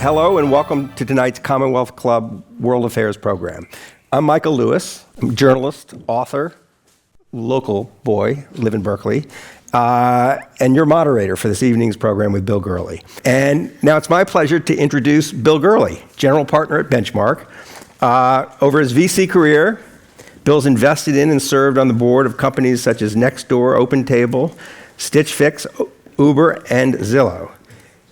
Hello and welcome to tonight's Commonwealth Club World Affairs program. I'm Michael Lewis. I'm a journalist, author, local boy, live in Berkeley, and your moderator for this evening's program with Bill Gurley. And now it's my pleasure to introduce Bill Gurley, general partner at Benchmark. Over his VC career, Bill's invested in and served on the board of companies such as Nextdoor, OpenTable, Stitch Fix, Uber, and Zillow.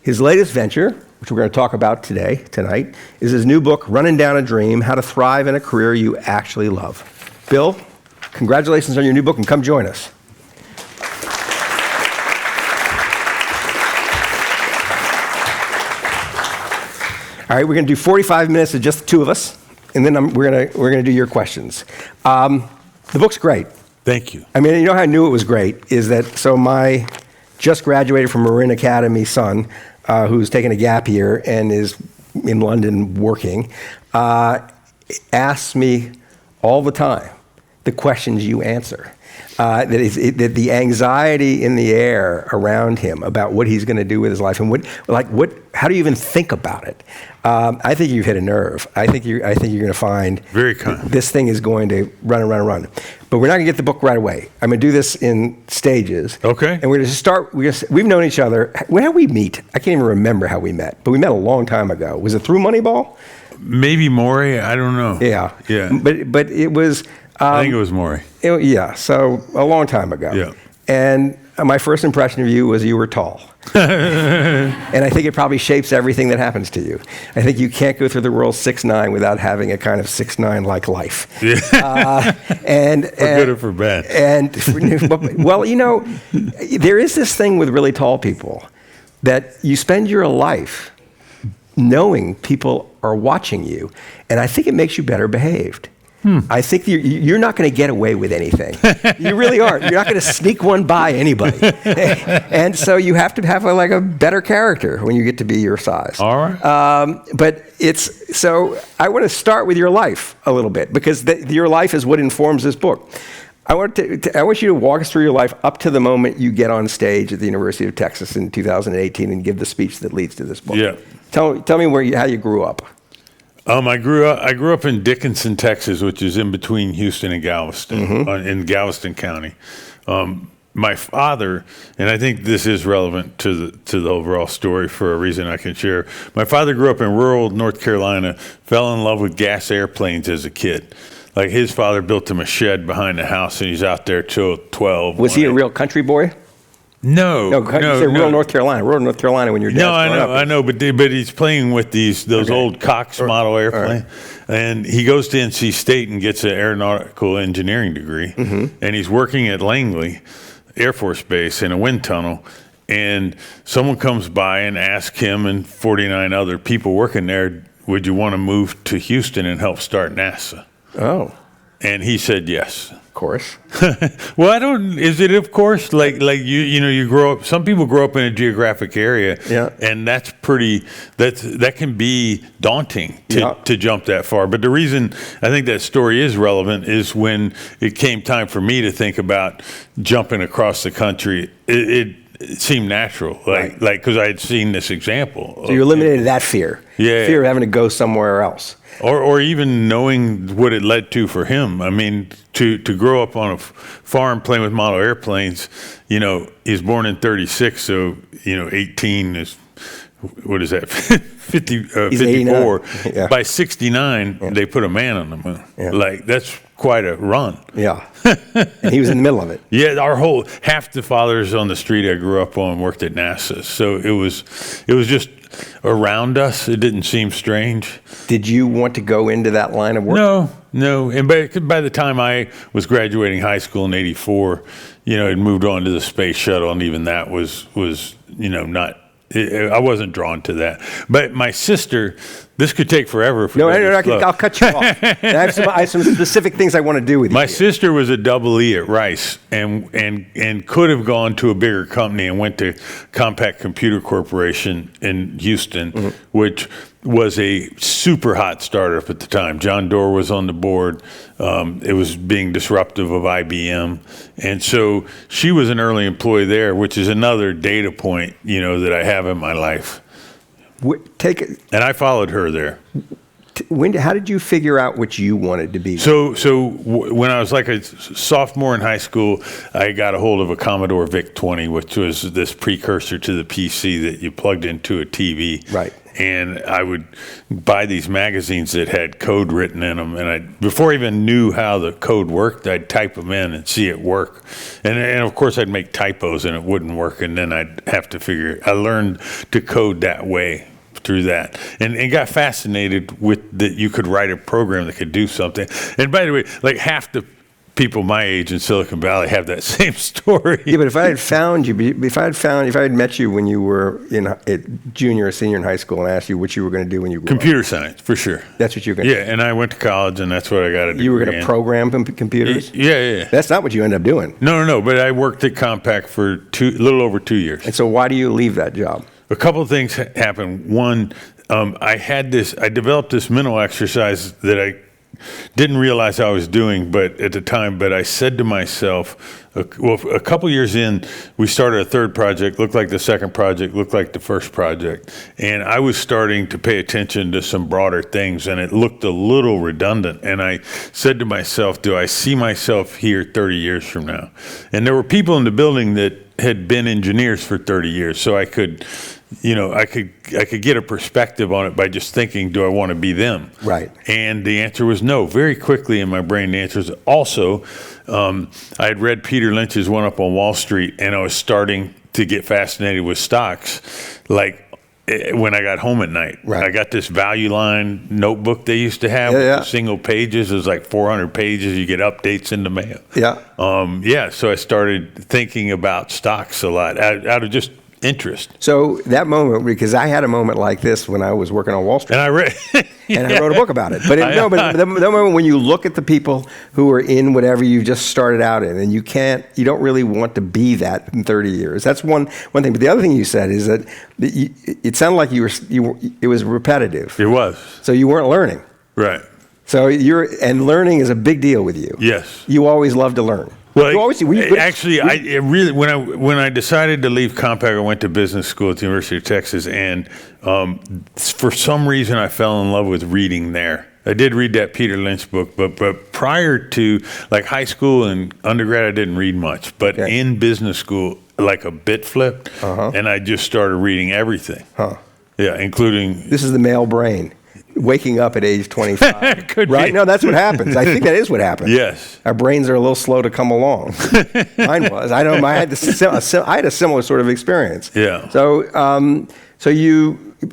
His latest venture, which we're going to talk about tonight, is his new book, Running Down a Dream, How to Thrive in a Career You Actually Love. Bill, congratulations on your new book, and come join us. All right, we're going to do 45 minutes of just the two of us, and then we're going to do your questions. The book's great. Thank you. I mean, you know how I knew it was great is that, so my just graduated from Marin Academy son, who's taken a gap year and is in London working, asks me all the time the questions you answer. That the anxiety in the air around him about what he's going to do with his life and how do you even think about it? I think you've hit a nerve. I think you're going to find very kind. This thing is going to run and run and run. But we're not going to get the book right away. I'm going to do this in stages. Okay. And we're going to start. We've known each other. When did we meet? I can't even remember how we met. But we met a long time ago. Was it through Moneyball? Maybe Maury. I don't know. Yeah. Yeah. But it was. I think it was Maury. Yeah, so a long time ago. Yeah. And my first impression of you was you were tall. And I think it probably shapes everything that happens to you. I think you can't go through the world 6'9" without having a kind of 6'9" life. Yeah. For good or for bad. Well, you know, there is this thing with really tall people that you spend your life knowing people are watching you, and I think it makes you better behaved. I think you're not going to get away with anything. You really aren't. You're not going to sneak one by anybody. And so you have to have a better character when you get to be your size. All right. But so I want to start with your life a little bit because your life is what informs this book. I want you to walk us through your life up to the moment you get on stage at the University of Texas in 2018 and give the speech that leads to this book. Yeah. Tell me how you grew up. I grew up in Dickinson, Texas, which is in between Houston and Galveston, in Galveston County. My father, and I think this is relevant to the overall story for a reason I can share. My father grew up in rural North Carolina, fell in love with gas airplanes as a kid. Like his father built him a shed behind the house, and he's out there till 12. Was he a real country boy? No, you said rural North Carolina. Rural North Carolina when you're No, I know, but he's playing with those old Cox model airplanes, and he goes to NC State and gets an aeronautical engineering degree, and he's working at Langley Air Force Base in a wind tunnel, and someone comes by and asks him and 49 other people working there, would you want to move to Houston and help start NASA? Oh. And he said yes. Of course. Well, is it of course? Like you grow up, some people grow up in a geographic area, and that can be daunting to jump that far. But the reason I think that story is relevant is when it came time for me to think about jumping across the country, it seemed natural, because I had seen this example. So you eliminated that fear. Yeah. Fear of having to go somewhere else. Or even knowing what it led to for him. I mean, to grow up on a farm playing with model airplanes, he was born in 36, so, 18 is, what is that, 54. Yeah. By 69, they put a man on the moon. Yeah. That's quite a run. Yeah. And he was in the middle of it. Yeah, half the fathers on the street I grew up on worked at NASA. So it was just around us. It didn't seem strange. Did you want to go into that line of work? No. And by the time I was graduating high school in '84, I'd moved on to the space shuttle, and even that was not. I wasn't drawn to that. But my sister, this could take forever. I'll cut you off. I have some specific things I want to do with you. My sister was a double E at Rice and could have gone to a bigger company and went to Compaq Computer Corporation in Houston, which was a super hot startup at the time. John Doerr was on the board. It was being disruptive of IBM. And so she was an early employee there, which is another data point, that I have in my life. And I followed her there. How did you figure out what you wanted to be? When I was like a sophomore in high school, I got a hold of a Commodore VIC-20, which was this precursor to the PC that you plugged into a TV. Right. And I would buy these magazines that had code written in them. And before I even knew how the code worked, I'd type them in and see it work. And of course, I'd make typos and it wouldn't work. And then I'd have to I learned to code that way through that, and got fascinated with that you could write a program that could do something. And by the way, like half the people my age in Silicon Valley have that same story. Yeah, but if I had found you, if I had met you when you were in junior or senior in high school and asked you what you were going to do when you grew Computer up. science, for sure. That's what you were going to do. Yeah, and I went to college, and that's what I got to do. You were going to program computers? Yeah. That's not what you ended up doing. No, but I worked at Compaq for a little over 2 years. And so why do you leave that job? A couple of things happened. One, I developed this mental exercise that I didn't realize I was doing, but at the time, I said to myself, a couple years in, we started a third project, looked like the second project, looked like the first project. And I was starting to pay attention to some broader things, and it looked a little redundant. And I said to myself, do I see myself here 30 years from now? And there were people in the building that had been engineers for 30 years, so I could get a perspective on it by just thinking, do I want to be them? Right. And the answer was no. Very quickly in my brain, the answer was also, I had read Peter Lynch's One Up on Wall Street, and I was starting to get fascinated with stocks, like when I got home at night. Right. I got this Value Line notebook they used to have with the single pages. It was like 400 pages. You get updates in the mail. Yeah. So I started thinking about stocks a lot out of just interest. So that moment, because I had a moment like this when I was working on Wall Street. And I read, and I wrote a book about it. But the moment when you look at the people who are in whatever you just started out in, and you don't really want to be that in 30 years. That's one thing. But the other thing you said is that it sounded like it was repetitive. It was. So you weren't learning. Right. So and learning is a big deal with you. Yes. You always love to learn. Well, when I decided to leave Compaq, I went to business school at the University of Texas, and for some reason, I fell in love with reading there. I did read that Peter Lynch book, but prior to like high school and undergrad, I didn't read much. But in business school, like a bit flipped, and I just started reading everything. Yeah, including. This is the male brain. Waking up at age 25, Could right? be. No, that's what happens. I think that is what happens. Yes, our brains are a little slow to come along. Mine was. I know. I had a similar sort of experience. Yeah. So,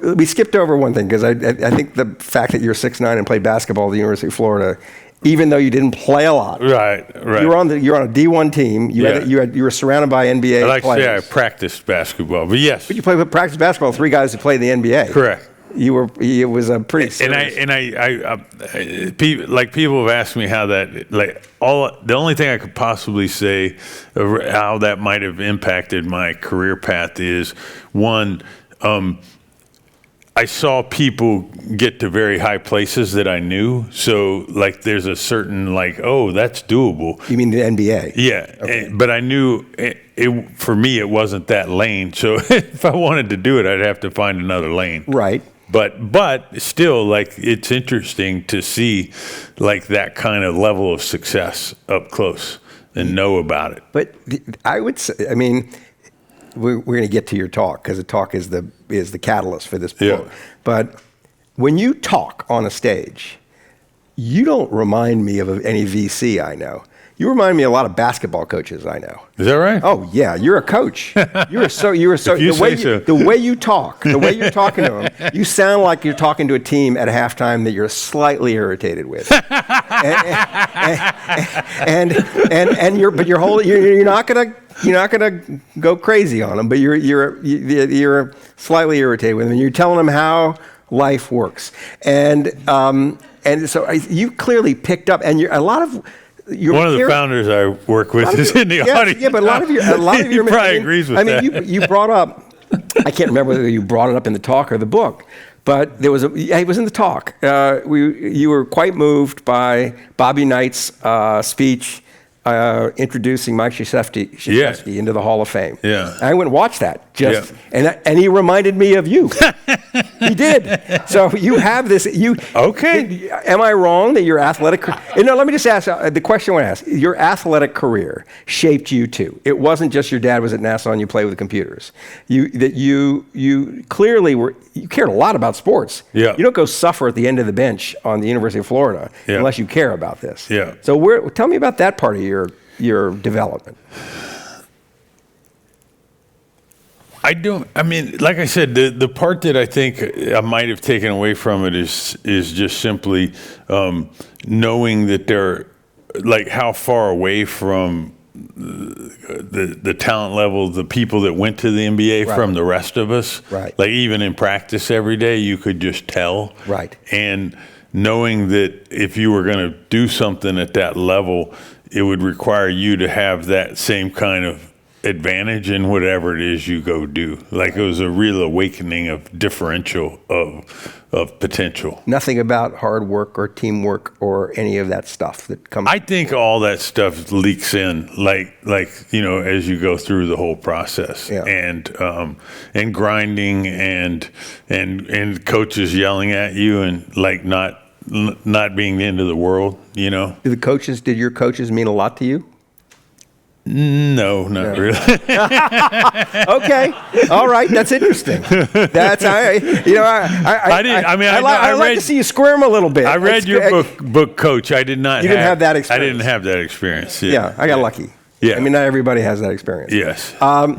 we skipped over one thing because I think the fact that you're 6'9" and played basketball at the University of Florida, even though you didn't play a lot. Right. You're on a D1 team. You were surrounded by NBA I like players. to say I practiced basketball, but yes. But you practiced basketball with 3 guys who played in the NBA. Correct. It was a pretty serious. People have asked me how that, the only thing I could possibly say of how that might have impacted my career path is, one, I saw people get to very high places that I knew. So there's a certain oh, that's doable. You mean the NBA? Yeah. Okay. But I knew for me, it wasn't that lane. So if I wanted to do it, I'd have to find another lane. Right. But still, it's interesting to see that kind of level of success up close and know about it. But I would say, we're going to get to your talk because the talk is the catalyst for this book. Yeah. But when you talk on a stage, you don't remind me of any VC I know. You remind me of a lot of basketball coaches I know. Is that right? Oh yeah, you're a coach. You were so. The way you talk, the way you're talking to them, you sound like you're talking to a team at halftime that you're slightly irritated with. But you're not gonna go crazy on them, but you're slightly irritated with them, and you're telling them how life works, and so you clearly picked up, and a lot of. One of the founders I work with is in the audience. Yeah, but a lot of your he probably agrees with that. You brought up. I can't remember whether you brought it up in the talk or the book, but it was in the talk. You were quite moved by Bobby Knight's speech introducing Mike Krzyzewski Yeah. into the Hall of Fame. Yeah. I went and watched that, Yeah. and he reminded me of you. He did. So you have this. Okay. Am I wrong that your athletic? No, let me just ask the question I want to ask. Your athletic career shaped you too. It wasn't just your dad was at NASA and you played with the computers. You clearly you cared a lot about sports. Yeah. You don't go suffer at the end of the bench on the University of Florida Yeah. unless you care about this. Yeah. So tell me about that part of your development. I mean, like I said, the part that I think I might have taken away from it is just simply knowing that they're like how far away from the talent level, the people that went to the NBA Right. from the rest of us. Right. Like even in practice every day, you could just tell. Right. And knowing that if you were going to do something at that level, it would require you to have that same kind of advantage in whatever it is you go do. Like it was a real awakening of differential of potential. Nothing about hard work or teamwork or any of that stuff that comes. I think all that stuff leaks in, like as you go through the whole process, Yeah. and grinding and coaches yelling at you and like not being the end of the world, Did your coaches mean a lot to you? No, not really. Okay, all right, that's interesting. That's I like read- to see you squirm a little bit. I read your book, Coach. I did not. You didn't have that I experience. didn't have that experience. Yeah, I got lucky. Yeah. I mean, not everybody has that experience. Yes. All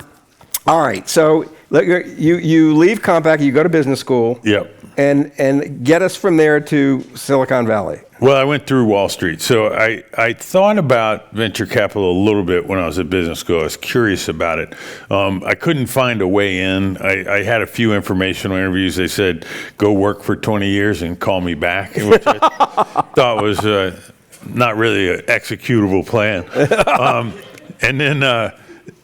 right, so you leave Compaq, you go to business school. Yep. And get us from there to Silicon Valley. Well, I went through Wall Street. So I thought about venture capital a little bit when I was at business school. I was curious about it. I couldn't find a way in. I had a few informational interviews. They said, go work for 20 years and call me back, which I thought was not really an executable plan. And then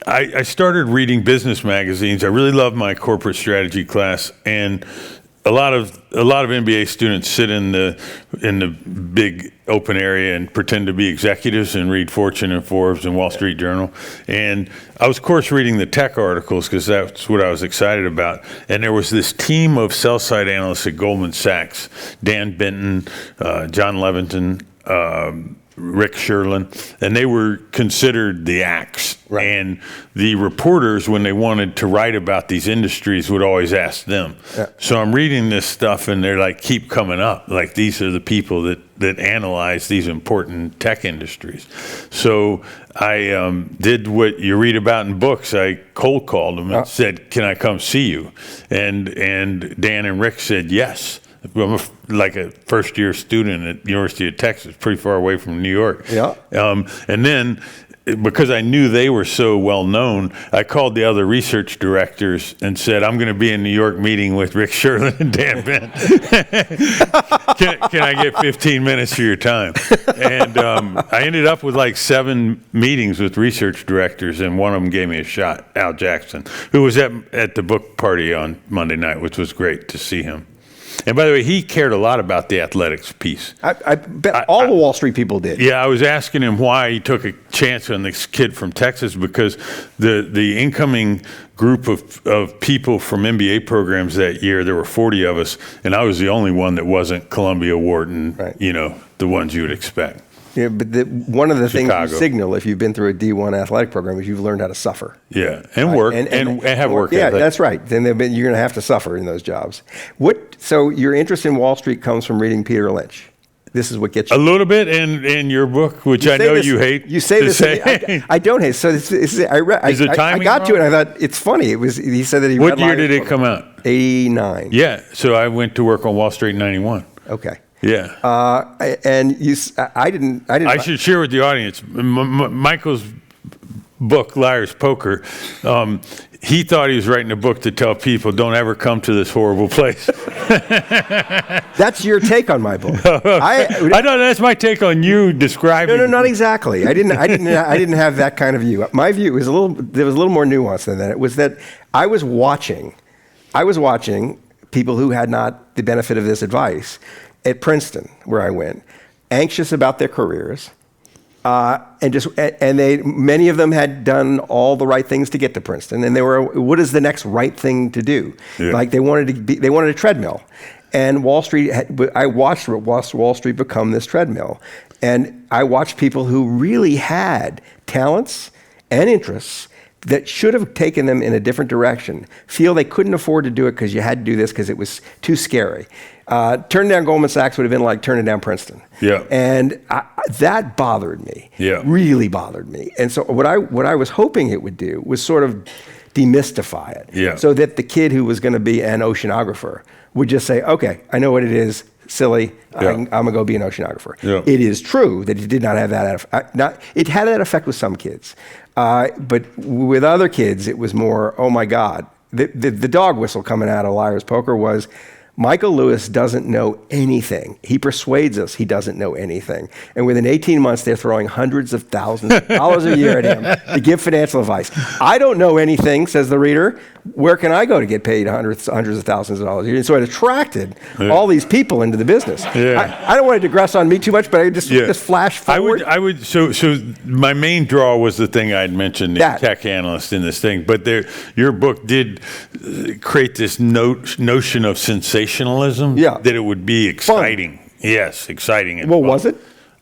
I started reading business magazines. I really loved my corporate strategy class, and a lot of MBA students sit in the big open area and pretend to be executives and read Fortune and Forbes and Wall Street Journal. And I was, of course, reading the tech articles because that's what I was excited about. And there was this team of sell-side analysts at Goldman Sachs: Dan Benton, John Leventon, Rick Sherlin, and they were considered the axe. Right. And the reporters, when they wanted to write about these industries, would always ask them. Yeah. So I'm reading this stuff, and they're like, keep coming up. Like, these are the people that analyze these important tech industries. So I did what you read about in books. I cold called them and said, can I come see you? And Dan and Rick said yes. I'm like a first-year student at University of Texas, pretty far away from New York. Yeah. And then, because I knew they were so well known, I called the other research directors and said, I'm going to be in New York meeting with Rick Sherlin and Dan Bent. Can I get 15 minutes of your time? And I ended up with like 7 meetings with research directors, and one of them gave me a shot, Al Jackson, who was at the book party on Monday night, which was great to see him. And by the way, he cared a lot about the athletics piece. I bet all the Wall Street people did. Yeah, I was asking him why he took a chance on this kid from Texas, because the incoming group of people from MBA programs that year, there were 40 of us, and I was the only one that wasn't Columbia, Wharton, Right. The ones you would expect. Yeah, but one of the things Chicago. you signal if you've been through a D1 athletic program is you've learned how to suffer. Yeah, and work, and have work Yeah, ethic. that's right. Then you're going to have to suffer in those jobs. So your interest in Wall Street comes from reading Peter Lynch. This is what gets you. A little bit in your book, which I say know this- you hate. You say to this. say. I don't hate. So I the timing got to it. wrong? And I thought it's funny. He said that he. What read year Lyons' did it book. come out? 89. Yeah, so I went to work on Wall Street in '91. Okay. Yeah. I didn't. I should share with the audience, Michael's book, Liar's Poker, he thought he was writing a book to tell people, don't ever come to this horrible place. That's your take on my book. I know that's my take on you describing. No, not exactly. I didn't have that kind of view. My view was there was a little more nuance than that. It was that I was watching people who had not the benefit of this advice at Princeton, where I went, anxious about their careers, Many of them had done all the right things to get to Princeton, and they were, what is the next right thing to do? Yeah. Like they wanted a treadmill, and Wall Street. I watched Wall Street become this treadmill, and I watched people who really had talents and interests that should have taken them in a different direction feel they couldn't afford to do it because you had to do this because it was too scary. Turning down Goldman Sachs would have been like turning down Princeton. Yeah. And that bothered me. Yeah. Really bothered me. And so what I was hoping it would do was sort of demystify it. Yeah. So that the kid who was going to be an oceanographer would just say, okay, I know what it is. Silly. Yeah. I'm going to go be an oceanographer. Yeah. It is true that it did not have that. It had that effect with some kids. But with other kids, it was more, oh my God. The dog whistle coming out of Liar's Poker was, Michael Lewis doesn't know anything. He persuades us he doesn't know anything. And within 18 months, they're throwing hundreds of thousands of dollars a year at him to give financial advice. I don't know anything, says the reader. Where can I go to get paid hundreds of thousands of dollars a year? And so it attracted all these people into the business. Yeah. I don't want to digress on me too much, but I just flash forward. So my main draw was the thing I'd mentioned, the tech analyst in this thing. But your book did create this notion of sensationalism. Yeah. That it would be exciting. Fun. Yes, exciting. And well, fun. Was it?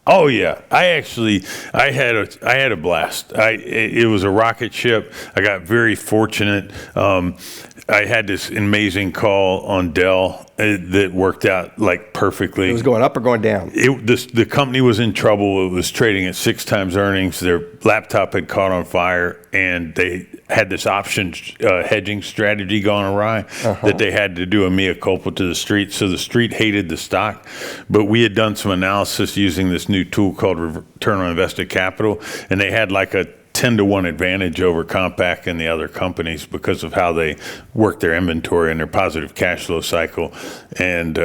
Oh yeah, I had a blast. It was a rocket ship. I got very fortunate. I had this amazing call on Dell that worked out like perfectly. It was going up or going down? The company was in trouble. It was trading at 6 times earnings. Their laptop had caught on fire, and they had this option hedging strategy gone awry that they had to do a mea culpa to the street. So the street hated the stock, but we had done some analysis using this new tool called return on invested capital, and they had like a 10-to-1 advantage over Compaq and the other companies because of how they work their inventory and their positive cash flow cycle. And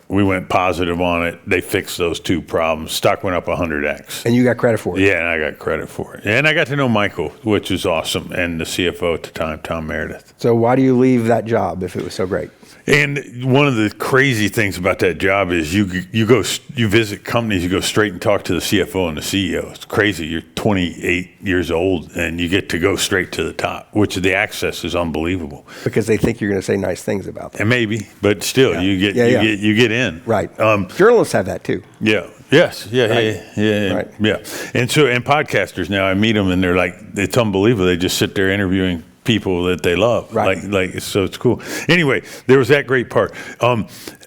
we went positive on it. They fixed those 2 problems. Stock went up 100x. And you got credit for it? Yeah, and I got credit for it. And I got to know Michael, which is awesome, and the CFO at the time, Tom Meredith. So why do you leave that job if it was so great? And one of the crazy things about that job is you visit companies, you go straight and talk to the CFO and the CEO. It's crazy. You're 28 years old and you get to go straight to the top, which the access is unbelievable. Because they think you're going to say nice things about them. And maybe, but still, you get in. Right. Journalists have that too. Yeah. Yes. Yeah. Right. Yeah. Right. Yeah. And podcasters now, I meet them and they're like, it's unbelievable. They just sit there interviewing people that they love. Right. So it's cool. Anyway, there was that great part.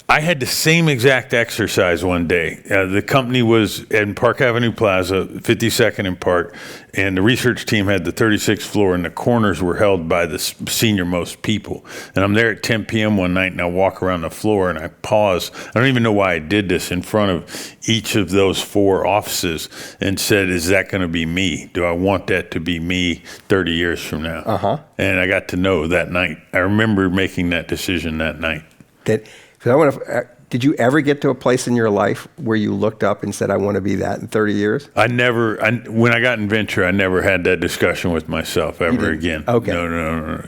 I had the same exact exercise one day. The company was in Park Avenue Plaza, 52nd and Park, and the research team had the 36th floor, and the corners were held by the senior most people. And I'm there at 10 p.m. one night, and I walk around the floor, and I pause. I don't even know why I did this in front of each of those 4 offices and said, is that going to be me? Do I want that to be me 30 years from now? Uh-huh. And I got to know that night. I remember making that decision that night. Did you ever get to a place in your life where you looked up and said, I want to be that in 30 years? When I got in venture, I never had that discussion with myself ever again. Okay. No.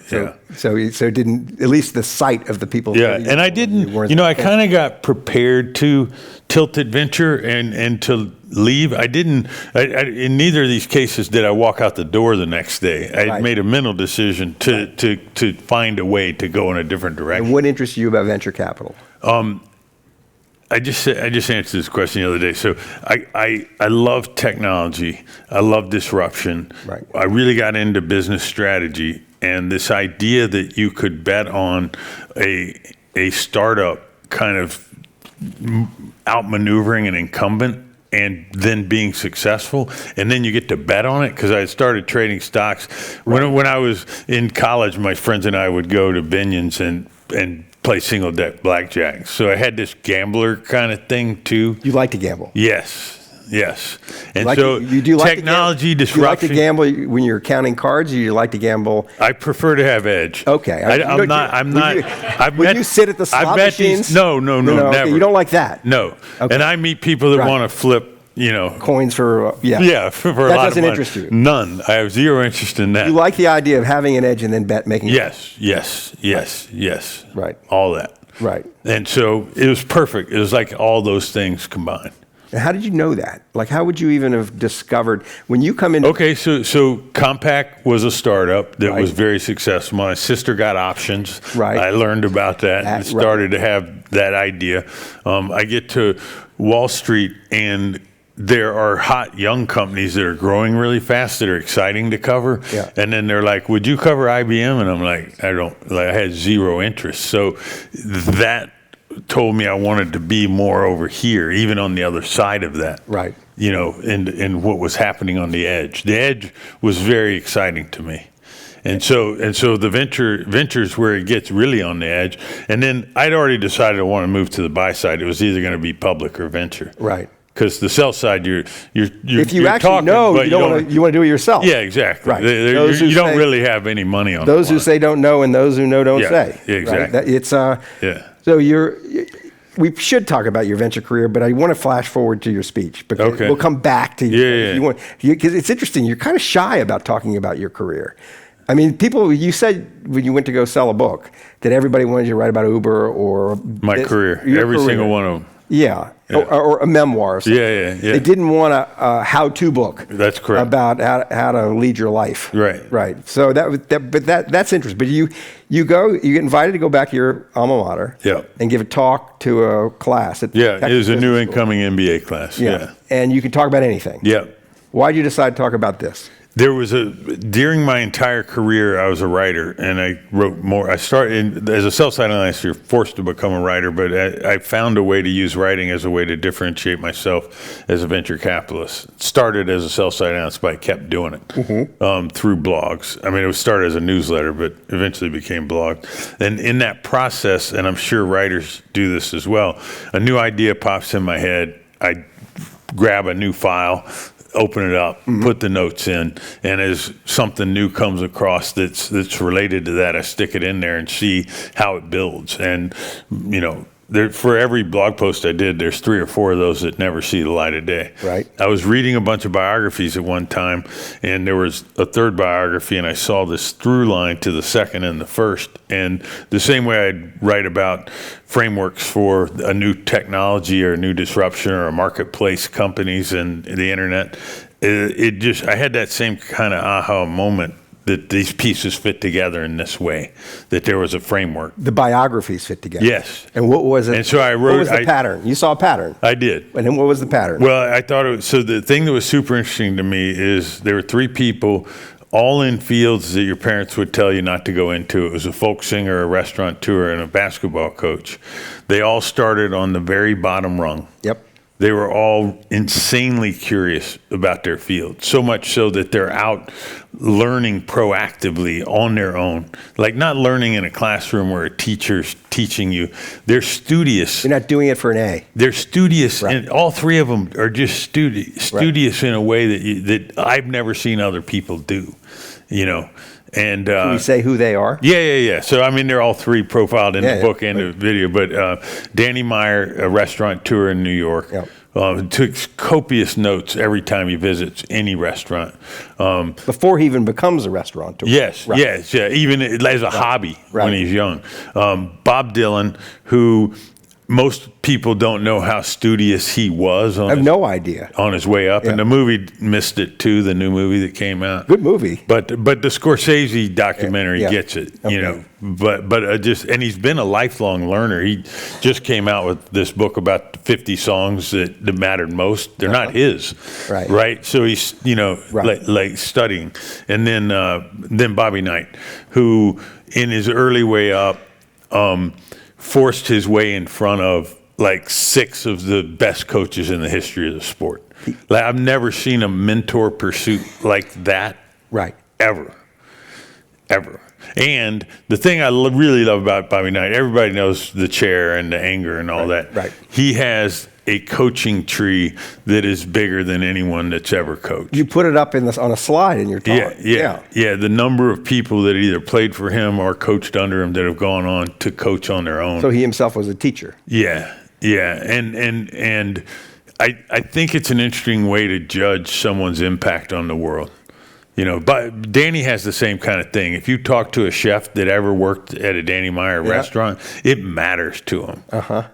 So didn't, at least the sight of the people. Yeah, and I didn't, I kind of got prepared to tilt at venture and to leave. I didn't, in neither of these cases did I walk out the door the next day. I made a mental decision to find a way to go in a different direction. And what interests you about venture capital? I just answered this question the other day. So I love technology. I love disruption. Right. I really got into business strategy, and this idea that you could bet on a startup kind of outmaneuvering an incumbent and then being successful, and then you get to bet on it, because I started trading stocks. When I was in college, my friends and I would go to Binion's and play single deck blackjack. So I had this gambler kind of thing too. You like to gamble? Yes. And you like technology disruption. Do you like to gamble when you're counting cards, or you like to gamble? I prefer to have edge. Okay. I'm not. When you sit at the slot machines? No, never. Okay, you don't like that? No. Okay. And I meet people that want to flip, coins for, Yeah, for a lot of money. That doesn't interest you? None. I have zero interest in that. You like the idea of having an edge and then making Yes. Right. All that. Right. And so it was perfect. It was like all those things combined. And how did you know that? Like, how would you even have discovered when you come in? Okay, so Compaq was a startup that Right. was very successful. My sister got options. Right. I learned about that and Right. started to have that idea. I get to Wall Street, and there are hot young companies that are growing really fast that are exciting to cover. Yeah. And then they're like, "Would you cover IBM?" And I'm like, I had zero interest. So that told me I wanted to be more over here, even on the other side of that. Right. You know, and what was happening on the edge. The edge was very exciting to me. And so the ventures where it gets really on the edge. And then I'd already decided I want to move to the buy side. It was either going to be public or venture. Right. Because the sell side, you're If you you're actually talking, know, but you don't want to. You want to do it yourself. Yeah, exactly. Right. They- Those who you don't say- really have any money on Those the who line. say don't know and those who know don't Yeah, say. exactly. Right? It's Yeah. So we should talk about your venture career, but I want to flash forward to your speech because Okay. we'll come back to you. Yeah. Because it's interesting. You're kind of shy about talking about your career. I mean, you said when you went to go sell a book that everybody wanted you to write about Uber or My career, your every career. single one of them. Yeah, or a memoir. Or something. Yeah. They didn't want a how-to book. That's correct. About how to lead your life. Right. Right. So that's interesting. But you get invited to go back to your alma mater. Yeah. And give a talk to a class. At Yeah, Texas it was a new Business School. incoming MBA class. Yeah. And you can talk about anything. Yeah. Why did you decide to talk about this? During my entire career, I was a writer, and I wrote more. I started as a sell-side analyst. You're forced to become a writer, but I found a way to use writing as a way to differentiate myself as a venture capitalist. Started as a sell-side analyst, but I kept doing it through blogs. I mean, it was started as a newsletter, but eventually became blog. And in that process, and I'm sure writers do this as well, a new idea pops in my head. I grab a new file, open it up, put the notes in, and as something new comes across that's related to that, I stick it in there and see how it builds. And for every blog post I did, there's 3 or 4 of those that never see the light of day. Right. I was reading a bunch of biographies at one time, and there was a third biography, and I saw this through line to the second and the first. And the same way I'd write about frameworks for a new technology or a new disruption or a marketplace companies and the internet, I had that same kind of aha moment that these pieces fit together in this way, that there was a framework. The biographies fit together. Yes. And what was it? And so I What wrote- was the pattern? You saw a pattern. I did. And then what was the pattern? Well, I thought so the thing that was super interesting to me is there were 3 people all in fields that your parents would tell you not to go into. It was a folk singer, a restaurateur, and a basketball coach. They all started on the very bottom rung. Yep. They were all insanely curious about their field, so much so that they're out learning proactively on their own. Like not learning in a classroom where a teacher's teaching you. They're studious. You're not doing it for an A. They're studious, Right. and all 3 of them are just studious in a way that I've never seen other people do, And Can you say who they are? yeah. So I mean, they're all 3 profiled in Yeah, the book and the video. But Danny Meyer, a restaurateur in New York, Yep. took copious notes every time he visits any restaurant. Before he even becomes a restaurateur. Yes, Right. yes, yeah. Even as a hobby Right. when he's young. Bob Dylan, who most people don't know how studious he was I have no idea. on his way up, and the movie missed it too. The new movie that came out. Good movie. But the Scorsese documentary Yeah. gets it, Okay. and he's been a lifelong learner. He just came out with this book about 50 songs that mattered most. They're not his, Right. right? So he's Right. like studying, and then Bobby Knight, who in his early way up, forced his way in front of like 6 of the best coaches in the history of the sport. Like I've never seen a mentor pursuit like that. Right. Ever. And the thing I really love about Bobby Knight, everybody knows the chair and the anger and all that. right. He has a coaching tree that is bigger than anyone that's ever coached. You put it up on a slide in your talk. Yeah. The number of people that either played for him or coached under him that have gone on to coach on their own. So he himself was a teacher. Yeah, and I think it's an interesting way to judge someone's impact on the world. You know, but Danny has the same kind of thing. If you talk to a chef that ever worked at a Danny Meyer restaurant, it matters to him.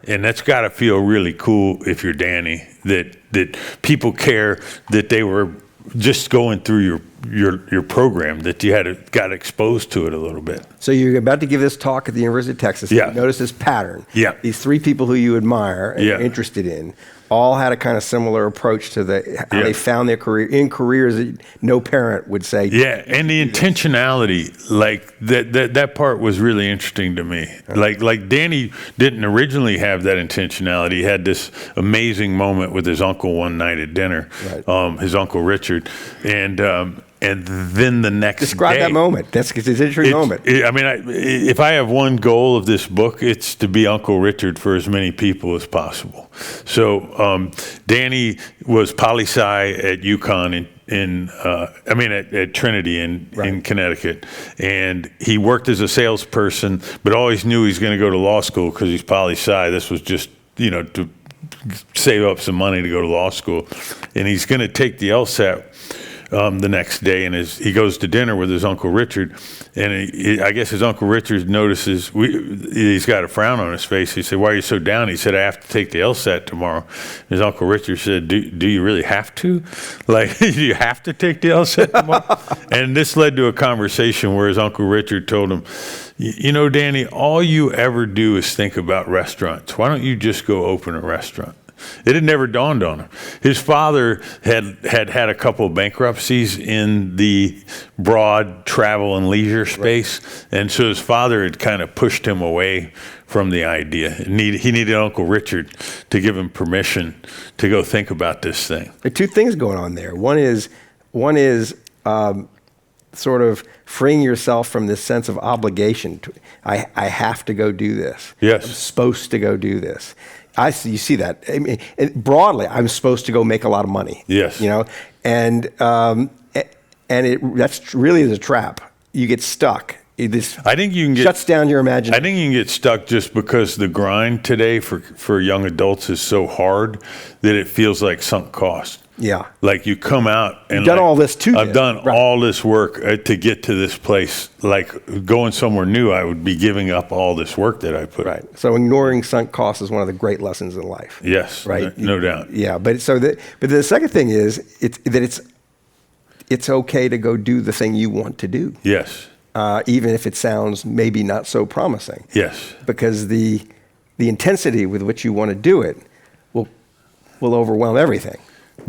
And that's got to feel really cool if you're Danny, that people care, that they were just going through your program, that you got exposed to it a little bit. So you're about to give this talk at the University of Texas. Yeah. You notice this pattern. Yeah. These three people who you admire and are interested in all had a kind of similar approach to how they found their career in careers that no parent would say. Yeah, and the intentionality, like that part was really interesting to me. Like Danny didn't originally have that intentionality. He had this amazing moment with his uncle one night at dinner, his Uncle Richard, and then the next Describe day, that moment. It's an interesting moment. If I have one goal of this book, it's to be Uncle Richard for as many people as possible. So Danny was poli-sci at UConn at Trinity in Connecticut, and he worked as a salesperson, but always knew he was going to go to law school because he's poli-sci. This was just to save up some money to go to law school, and he's going to take the LSAT the next day, and he goes to dinner with his Uncle Richard, and I guess his Uncle Richard notices he's got a frown on his face. He said, "Why are you so down?" He said, "I have to take the LSAT tomorrow." His Uncle Richard said, Do you really have to? Like, do you have to take the LSAT tomorrow? And this led to a conversation where his Uncle Richard told him, "You know, Danny, all you ever do is think about restaurants. Why don't you just go open a restaurant?" It had never dawned on him. His father had a couple of bankruptcies in the broad travel and leisure space, and so his father had kind of pushed him away from the idea. He needed Uncle Richard to give him permission to go think about this thing. There are two things going on there. One is sort of freeing yourself from this sense of obligation. I have to go do this. Yes. I'm supposed to go do this. You see that. I mean, broadly, I'm supposed to go make a lot of money. Yes. And that's really the trap. You get stuck. I think you can shuts down your imagination. I think you can get stuck just because the grind today for young adults is so hard that it feels like sunk cost. Yeah. Like you come out and you've done all this too. I've done all this work to get to this place. Like going somewhere new, I would be giving up all this work that I put. Right. So ignoring sunk costs is one of the great lessons in life. Yes. Right. No doubt. Yeah. But the second thing is it's okay to go do the thing you want to do. Yes. Even if it sounds maybe not so promising. Yes. Because the intensity with which you want to do it will overwhelm everything.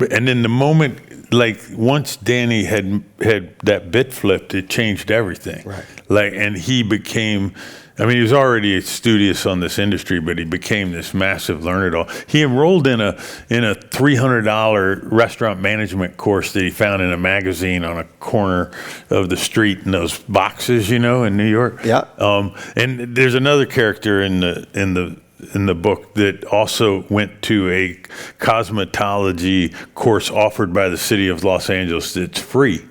And then the moment, like once Danny had that bit flipped, it changed everything. Right. Like, and he became, he was already studious on this industry, but he became this massive learn-it-all. He enrolled in a $300 restaurant management course that he found in a magazine on a corner of the street in those boxes, in New York. Yeah. And there's another character in the book that also went to a cosmetology course offered by the city of Los Angeles that's free.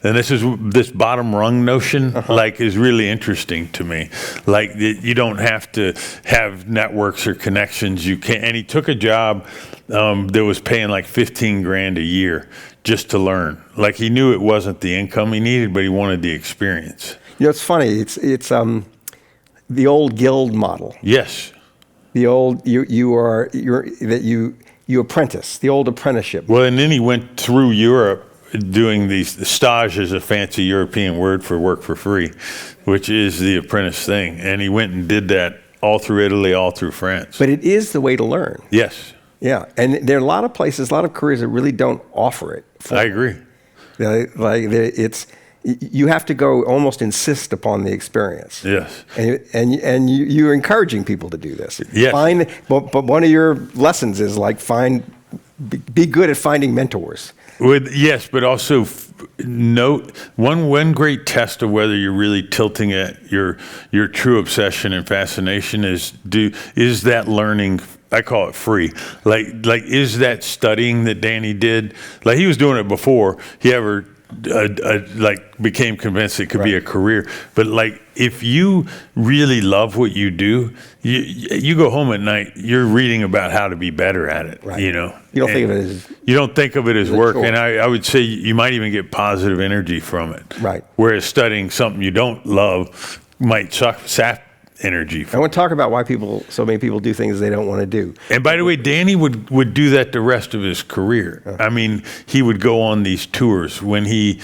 And this bottom rung notion, is really interesting to me. Like you don't have to have networks or connections. You can, and he took a job that was paying like $15,000 a year just to learn. Like he knew it wasn't the income he needed, but he wanted the experience. It's funny. It's the old guild model. Yes. The old you apprentice, the old apprenticeship. Well, and then he went through Europe doing the stage is a fancy European word for work for free, which is the apprentice thing. And he went and did that all through Italy, all through France. But it is the way to learn. Yes. Yeah, and there are a lot of places, a lot of careers that really don't offer it. I agree. You have to go almost insist upon the experience. Yes. And you're encouraging people to do this. Yes. But one of your lessons is be good at finding mentors. Yes, but also note one great test of whether you're really tilting at your true obsession and fascination is that learning. I call it free. Like is that studying that Danny did? Like he was doing it before he ever like became convinced it could be a career. But like, if you really love what you do, you go home at night, you're reading about how to be better at it. Right. You know, You don't think of it as you don't think of it as a work, chore. and I would say you might even get positive energy from it. Right. Whereas studying something you don't love might sap energy. I want to talk about why so many people do things they don't want to do. And by the way, Danny would do that the rest of his career. I mean, he would go on these tours. When he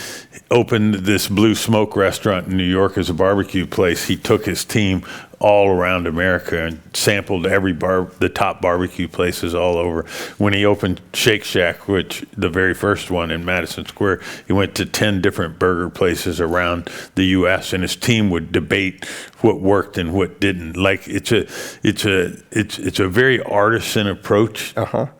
opened this Blue Smoke restaurant in New York as a barbecue place, he took his team all around America and sampled the top barbecue places all over. When he opened Shake Shack, which the very first one in Madison Square, he went to 10 different burger places around the U.S. and his team would debate what worked and what didn't. Like it's a very artisan approach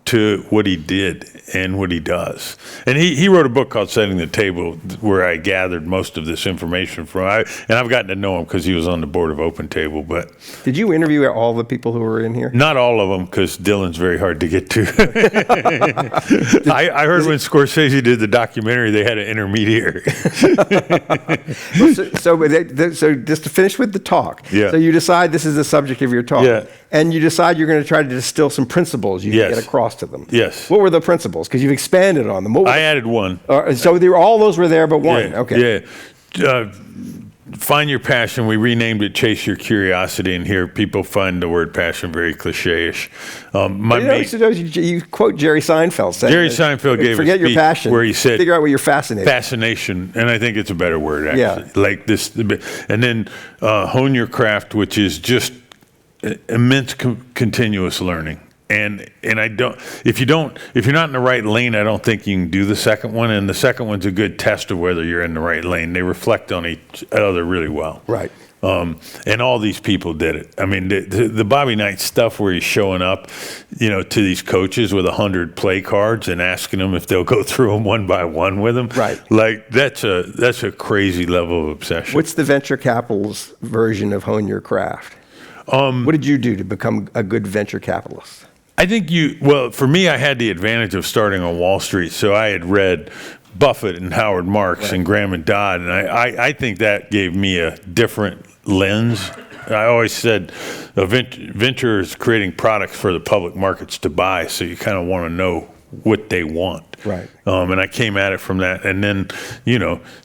to what he did and what he does. And he wrote a book called Setting the Table, where I gathered most of this information from. And I've gotten to know him because he was on the board of Open Table. But Did you interview all the people who were in here? not all of them, because Dylan's very hard to get to. I heard when Scorsese did the documentary, they had an intermediary. So just to finish with the talk. Yeah. So you decide this is the subject of your talk. Yeah. And you decide you're going to try to distill some principles you can Yes. get across to them. Yes. What were the principles? Because you've expanded on them. What were I added one. so all those were there but one. Yeah, Okay. Yeah. Find your passion. We renamed it Chase Your Curiosity, and here people find the word passion very cliche-ish. You quote Jerry Seinfeld saying, Jerry Seinfeld gave a forget your speech passion, where he said, figure out what you're fascinated. fascination, and I think it's a better word, actually. Yeah. Like this, and then hone your craft, which is just immense continuous learning. And I don't, if you're not in the right lane, I don't think you can do the second one. And the second one's a good test of whether you're in the right lane. They reflect on each other really well. Right. And all these people did it. I mean, the Bobby Knight stuff where he's showing up, to these coaches with 100 play cards and asking them if they'll go through them one by one with them. Right. Like that's a crazy level of obsession. What's the venture capital's version of hone your craft? What did you do to become a good venture capitalist? I think for me, I had the advantage of starting on Wall Street. So I had read Buffett and Howard Marks and Graham and Dodd. And I think that gave me a different lens. I always said venture is creating products for the public markets to buy. So you kind of want to know what they want. Right. And I came at it from that. And then,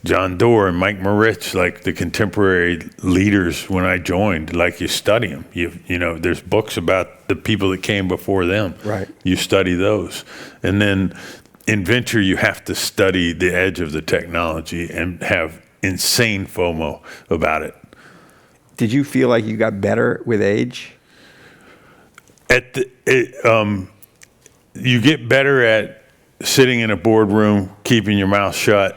John Doerr and Mike Moritz, like the contemporary leaders when I joined, like you study them. There's books about the people that came before them. Right. You study those. And then in venture, you have to study the edge of the technology and have insane FOMO about it. Did you feel like you got better with age? You get better at sitting in a boardroom, keeping your mouth shut,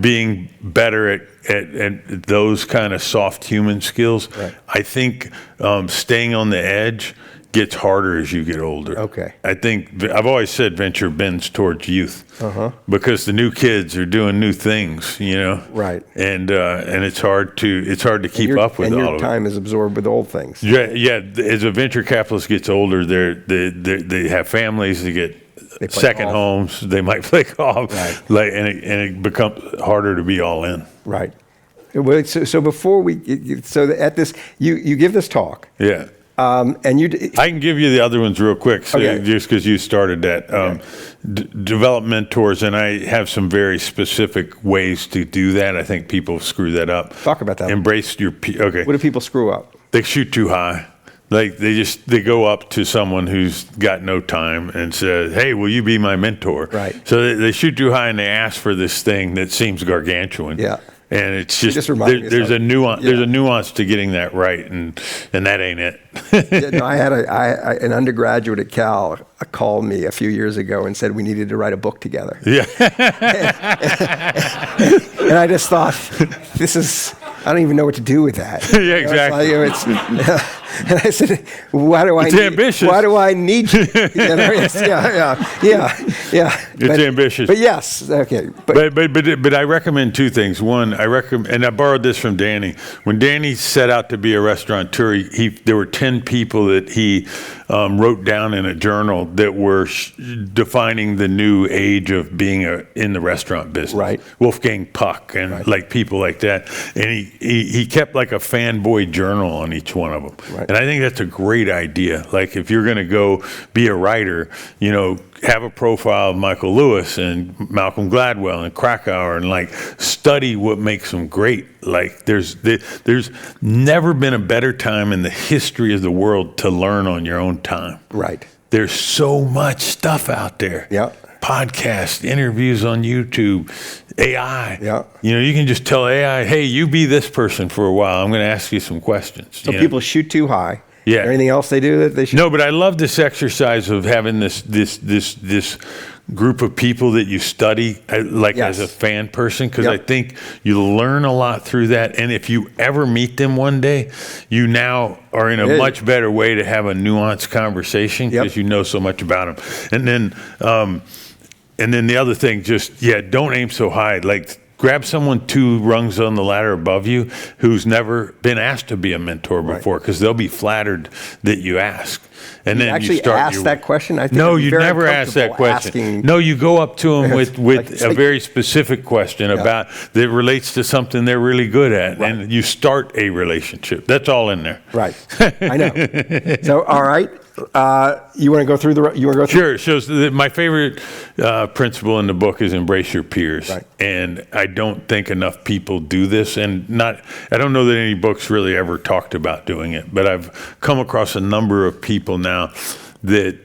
being better at those kind of soft human skills. Right. I think staying on the edge gets harder as you get older. Okay. I think I've always said venture bends towards youth because the new kids are doing new things, Right. And it's hard to keep up with and all your of it. time is absorbed with old things. Yeah. As a venture capitalist gets older, they have families. They get They play second golf. homes. They might play golf. Right. And it becomes harder to be all in. Right. Well, so before at this, you give this talk. Yeah. And you. I can give you the other ones real quick, Okay. just because you started that. Develop mentors, and I have some very specific ways to do that. I think people screw that up. Talk about that. Embrace your okay. What do people screw up? They shoot too high. Like they go up to someone who's got no time and says, "Hey, will you be my mentor?" Right. So they shoot too high and they ask for this thing that seems gargantuan. Yeah. And it's just reminded me of there's a something. nuance. Yeah. There's a nuance to getting that right, and that ain't it. Yeah, no, I had an undergraduate at Cal called me a few years ago and said we needed to write a book together. Yeah. And I just thought, I don't even know what to do with that. Yeah, exactly. And I said, why do I It's need, ambitious. Why do I need you? You know, yes, yeah. It's ambitious. But yes, okay. But I recommend two things. One, I recommend, and I borrowed this from Danny. When Danny set out to be a restaurateur, there were 10 people that he wrote down in a journal that were defining the new age of being in the restaurant business. Right. Wolfgang Puck and like people like that. And he kept like a fanboy journal on each one of them. Right. And I think that's a great idea. Like if you're going to go be a writer, you know, have a profile of Michael Lewis and Malcolm Gladwell and Krakauer and like study what makes them great. Like there's never been a better time in the history of the world to learn on your own time. Right. There's so much stuff out there. Yeah. Podcasts, interviews on YouTube, AI. Yeah. You know, you can just tell AI, hey, you be this person for a while. I'm going to ask you some questions. So you know? people shoot too high. Yeah. Anything else they do that they should? No, but I love this exercise of having this group of people that you study, like Yes. as a fan person, because Yep. I think you learn a lot through that. And if you ever meet them one day, you now are in a Yeah. much better way to have a nuanced conversation because Yep. you know so much about them. And then the other thing, don't aim so high. Like grab someone 2 rungs on the ladder above you who's never been asked to be a mentor before, because they'll be flattered that you ask. And then actually you start ask that question? I think no, I'd be you very never ask that uncomfortable question. asking- No, you go up to them with Like- a very specific question about that relates to something they're really good at, Right. and you start a relationship. That's all in there. Right. I know. So, all right. You want to go through Sure. It shows that my favorite principle in the book is embrace your peers. Right. And I don't think enough people do this. And I don't know that any books really ever talked about doing it, but I've come across a number of people now that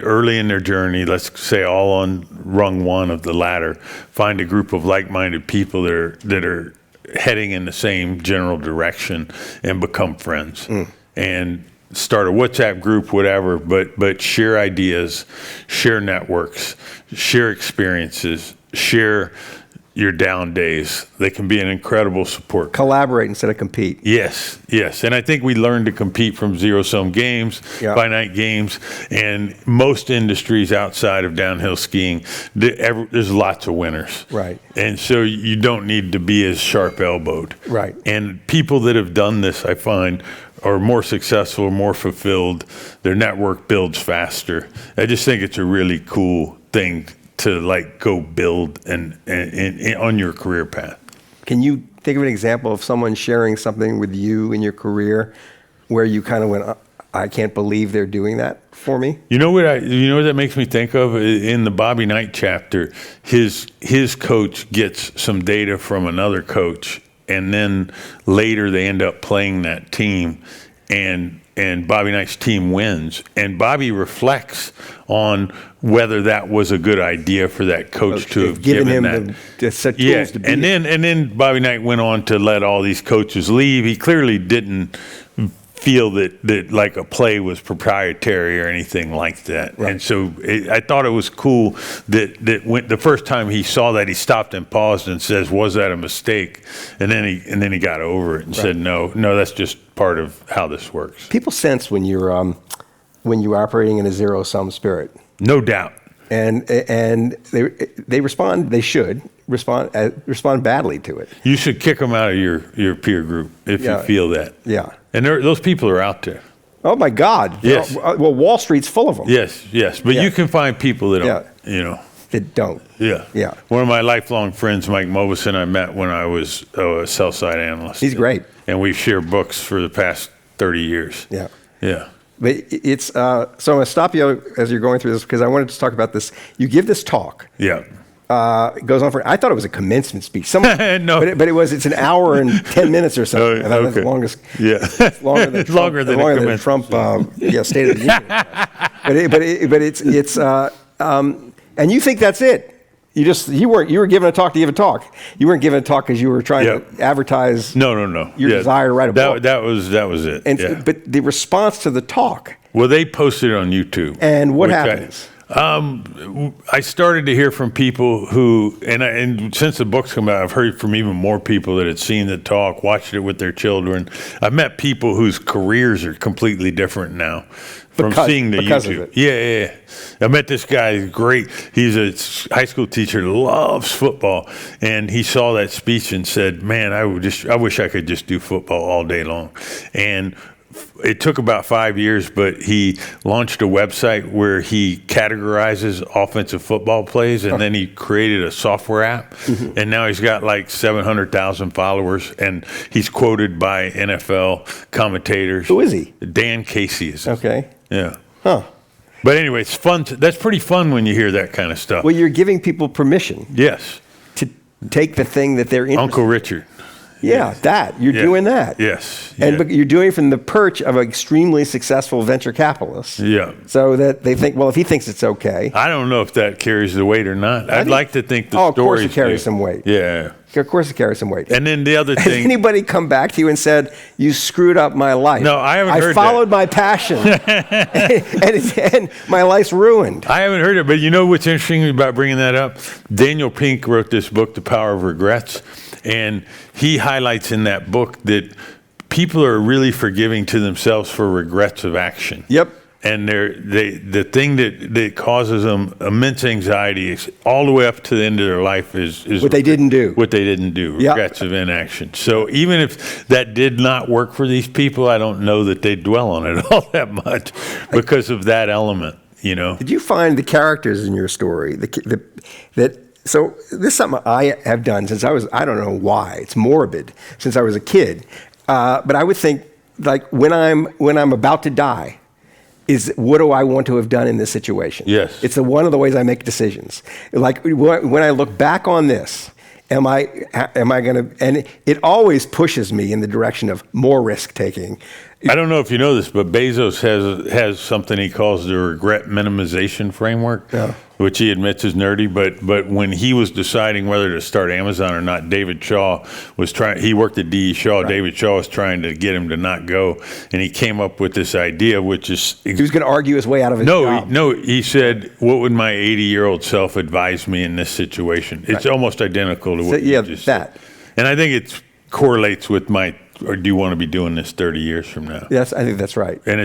early in their journey, let's say all on rung 1 of the ladder, find a group of like-minded people that are heading in the same general direction and become friends. And start a WhatsApp group, whatever, but share ideas, share networks, share experiences, share your down days. They can be an incredible support. Collaborate instead of compete. Yes. And I think we learned to compete from zero-sum games, Yeah. finite games, and most industries outside of downhill skiing, there's lots of winners. Right. And so you don't need to be as sharp-elbowed. Right. And people that have done this, I find, are more successful, more fulfilled. Their network builds faster. I just think it's a really cool thing to like go build and on your career path. Can you think of an example of someone sharing something with you in your career where you kind of went, I can't believe they're doing that for me? You know what that makes me think of? In the Bobby Knight chapter, his coach gets some data from another coach, and then later they end up playing that team, and Bobby Knight's team wins, and Bobby reflects on whether that was a good idea for that coach to have given him that. the set tools to be. And then Bobby Knight went on to let all these coaches leave. He clearly didn't feel that like a play was proprietary or anything like that. Right. And so I thought it was cool that when the first time he saw that, he stopped and paused and says, "Was that a mistake?" And then he got over it and said, "No, that's just part of how this works." People sense when you're operating in a zero-sum spirit. No doubt. And they respond. They should respond badly to it. You should kick them out of your peer group if you feel that. Yeah. And those people are out there. Oh my God. Yes. Well, Wall Street's full of them. Yes. But Yeah. you can find people that don't, That don't. Yeah. Yeah. One of my lifelong friends, Mike Mobison, I met when I was a sell-side analyst. He's great. And we've shared books for the past 30 years. Yeah. Yeah. But it's so I'm going to stop you as you're going through this because I wanted to talk about this. You give this talk. Yeah. It goes on for. I thought it was a commencement speech. No. but it's an hour and 10 minutes or so. And that's the longest. Yeah. It's longer than Trump, Longer than a Trump. State of the Union. But it's and you think that's it. You were given a talk to give a talk. You weren't given a talk because you were trying to advertise. No. Your desire to write a book. That was it. And but the response to the talk. Well, they posted it on YouTube. And what happens? I started to hear from people who, and since the book's come out, I've heard from even more people that had seen the talk, watched it with their children. I've met people whose careers are completely different now from seeing the because of YouTube. it. Yeah. I met this guy, he's great. He's a high school teacher, loves football, and he saw that speech and said, "Man, I wish I could just do football all day long." And it took about 5 years, but he launched a website where he categorizes offensive football plays, and then he created a software app, and now he's got like 700,000 followers, and he's quoted by NFL commentators. Who is he? Dan Casey is. Okay. Yeah. Huh. But anyway, it's fun. That's pretty fun when you hear that kind of stuff. Well, you're giving people permission Yes. to take the thing that they're interested Uncle Richard. Yeah, that. You're Yeah. doing that. Yes. And Yeah. but you're doing it from the perch of an extremely successful venture capitalist. Yeah. So that they think, well, if he thinks it's okay, I don't know if that carries the weight or not. I'd think- like to think the Oh, of course stories it carries do. some weight. Yeah. of course it carries some weight. And then the other Has thing. anybody come back to you and said, you screwed up my life? No, I haven't heard I followed my passion, and my life's ruined. I haven't heard it, but you know what's interesting about bringing that up? Daniel Pink wrote this book, The Power of Regrets, and he highlights in that book that people are really forgiving to themselves for regrets of action. Yep. And the thing that causes them immense anxiety is all the way up to the end of their life is What they didn't do. What they didn't do, Yep. regrets of inaction. So even if that did not work for these people, I don't know that they dwell on it all that much because of that element, you know. Did you find the characters in your story so this is something I have done since I don't know why, it's morbid, since I was a kid. But I would think, like, when I'm about to die, is what do I want to have done in this situation? Yes. It's one of the ways I make decisions. Like, when I look back on this, am I going to, and it always pushes me in the direction of more risk taking. I don't know if you know this, but Bezos has something he calls the regret minimization framework, which he admits is nerdy. But when he was deciding whether to start Amazon or not, David Shaw was trying. He worked at D.E. Shaw. Right. David Shaw was trying to get him to not go, and he came up with this idea, which is he was going to argue his way out of his job. He said, "What would my 80-year-old self advise me in this situation?" It's almost identical to what you just said. And I think it correlates with my. Or do you want to be doing this 30 years from now? Yes, I think that's right. And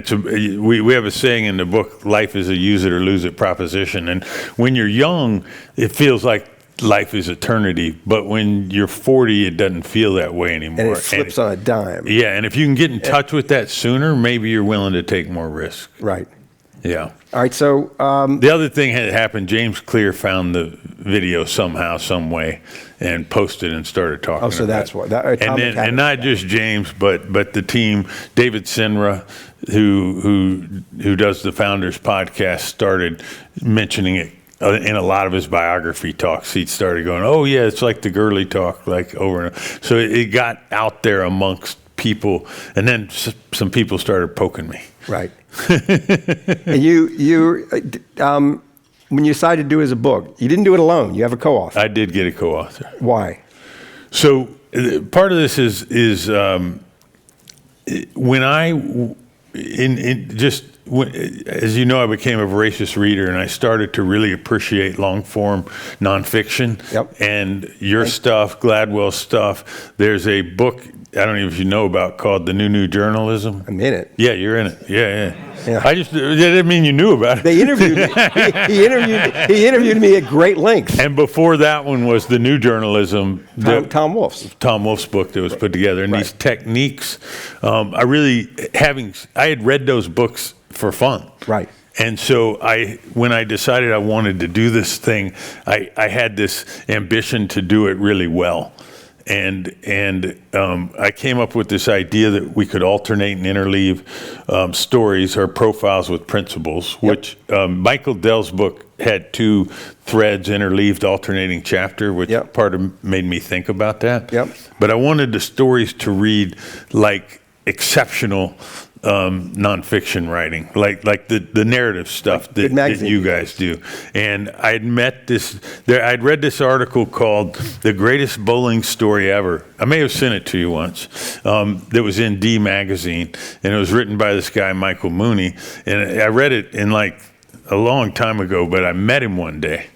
we have a saying in the book, life is a use it or lose it proposition. And when you're young, it feels like life is eternity. But when you're 40, it doesn't feel that way anymore. And it flips on a dime. Yeah, and if you can get in touch with that sooner, maybe you're willing to take more risk. Right. Yeah. All right, so... the other thing had happened, James Clear found the video somehow, some way, and posted and started talking about it. Oh, so that's why. And not just James, but the team, David Sinra, who does the Founders Podcast, started mentioning it in a lot of his biography talks. He started going, oh, yeah, it's like the Gurley talk, like over and over. So it got out there amongst people, and then some people started poking me. Right. And when you decided to do it as a book, you didn't do it alone. You have a co-author. I did get a co-author. Why? So part of this is when as you know, I became a voracious reader, and I started to really appreciate long-form nonfiction. Yep. And your stuff, Gladwell's stuff. There's a book I don't even know if you know about called The New Journalism. I'm in it. Yeah, you're in it. Yeah. Yeah. That didn't mean you knew about it. They interviewed me. He interviewed me at great length. And before that one was The New Journalism. Tom Wolfe's. Tom Wolfe's book that was put together. And these techniques, I had read those books for fun. Right. And so when I decided I wanted to do this thing, I had this ambition to do it really well. And I came up with this idea that we could alternate and interleave stories or profiles with principles, which Michael Dell's book had 2 threads, interleaved, alternating chapter, which part of made me think about that. Yep. But I wanted the stories to read like exceptional nonfiction writing, like the narrative stuff that you guys do. And I'd read this article called "The Greatest Bowling Story Ever." I may have sent it to you once. That was in D magazine, and it was written by this guy Michael Mooney. And I read it in like a long time ago, but I met him one day,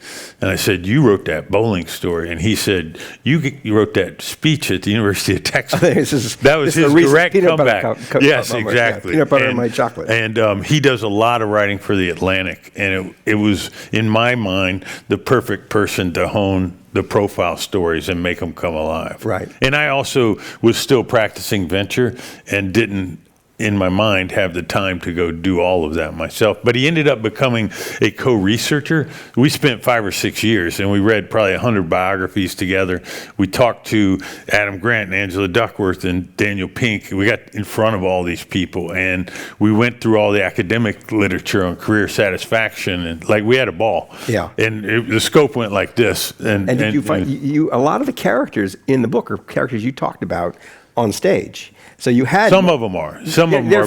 and I said, "You wrote that bowling story," and he said, "You wrote that speech at the University of Texas." That was his direct comeback. Yes, exactly. Yeah, peanut butter and my chocolate. And he does a lot of writing for the Atlantic, and it was, in my mind, the perfect person to hone the profile stories and make them come alive. Right. And I also was still practicing venture and didn't, in my mind, have the time to go do all of that myself. But he ended up becoming a co-researcher. We spent 5 or 6 years, and we read probably 100 biographies together. We talked to Adam Grant and Angela Duckworth and Daniel Pink. We got in front of all these people, and we went through all the academic literature on career satisfaction, and like we had a ball. Yeah. And the scope went like this. And did you find a lot of the characters in the book are characters you talked about on stage? So you had some of them are,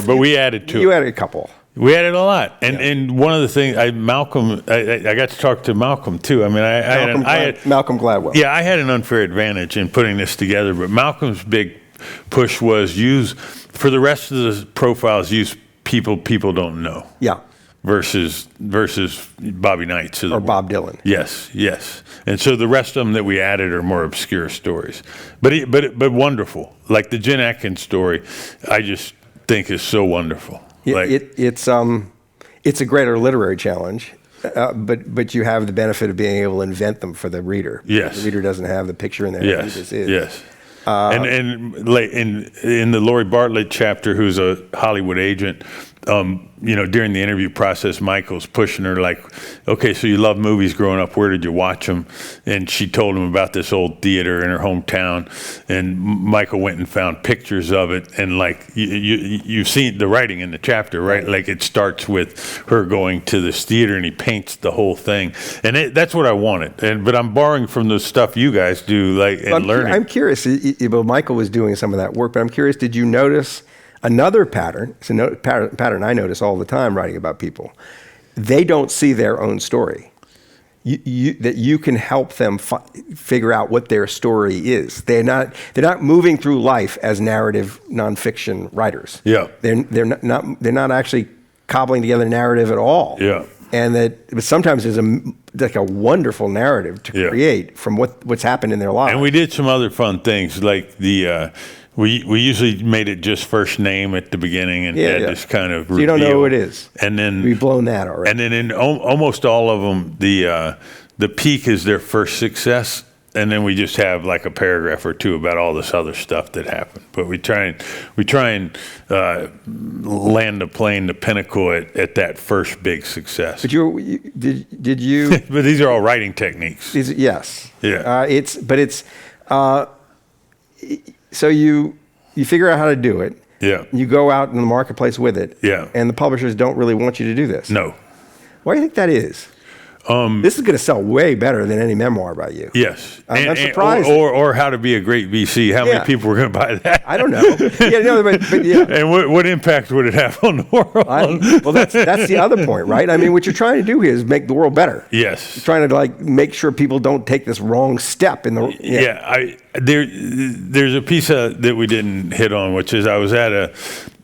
but we added to. You added a couple. We added a lot, and one of the things, I got to talk to Malcolm too. I mean, I had Malcolm Gladwell. Yeah, I had an unfair advantage in putting this together, but Malcolm's big push was for the rest of the profiles, use people don't know. Yeah. Versus Bobby Knights or Bob Dylan. Yes. And so the rest of them that we added are more obscure stories, but wonderful. Like the Jen Atkins story, I just think is so wonderful. It's a greater literary challenge, but you have the benefit of being able to invent them for the reader. Yes. The reader doesn't have the picture in their head. Yes. And in the Lori Bartlett chapter, who's a Hollywood agent, during the interview process, Michael's pushing her like, okay, so you love movies growing up. Where did you watch them? And she told him about this old theater in her hometown. And Michael went and found pictures of it. And like you've seen the writing in the chapter, right? Like it starts with her going to this theater, and he paints the whole thing. And that's what I wanted. But I'm borrowing from the stuff you guys do, learning. I'm curious. Michael was doing some of that work, but I'm curious. Did you notice another pattern? It's a pattern I notice all the time writing about people. They don't see their own story. That you can help them figure out what their story is. They're not moving through life as narrative nonfiction writers. Yeah. They're not actually cobbling together narrative at all. Yeah. And but sometimes there's a wonderful narrative to create from what's happened in their lives. And we did some other fun things, like we usually made it just first name at the beginning, and had this kind of reveal. You don't know who it is. And then we've blown that already. And then in almost all of them, the peak is their first success, and then we just have like a paragraph or two about all this other stuff that happened. But we try and land the plane, the pinnacle at that first big success. But did you? But these are all writing techniques. Yes. Yeah. So you figure out how to do it. Yeah. You go out in the marketplace with it. Yeah. And the publishers don't really want you to do this. No. Why do you think that is? This is going to sell way better than any memoir about you. Yes. I'm surprised. Or How to Be a Great VC. How many people were going to buy that? I don't know. But yeah. And what impact would it have on the world? Well, that's the other point, right? I mean, what you're trying to do here is make the world better. Yes. You're trying to make sure people don't take this wrong step in the. Yeah. There's a piece that we didn't hit on, which is I was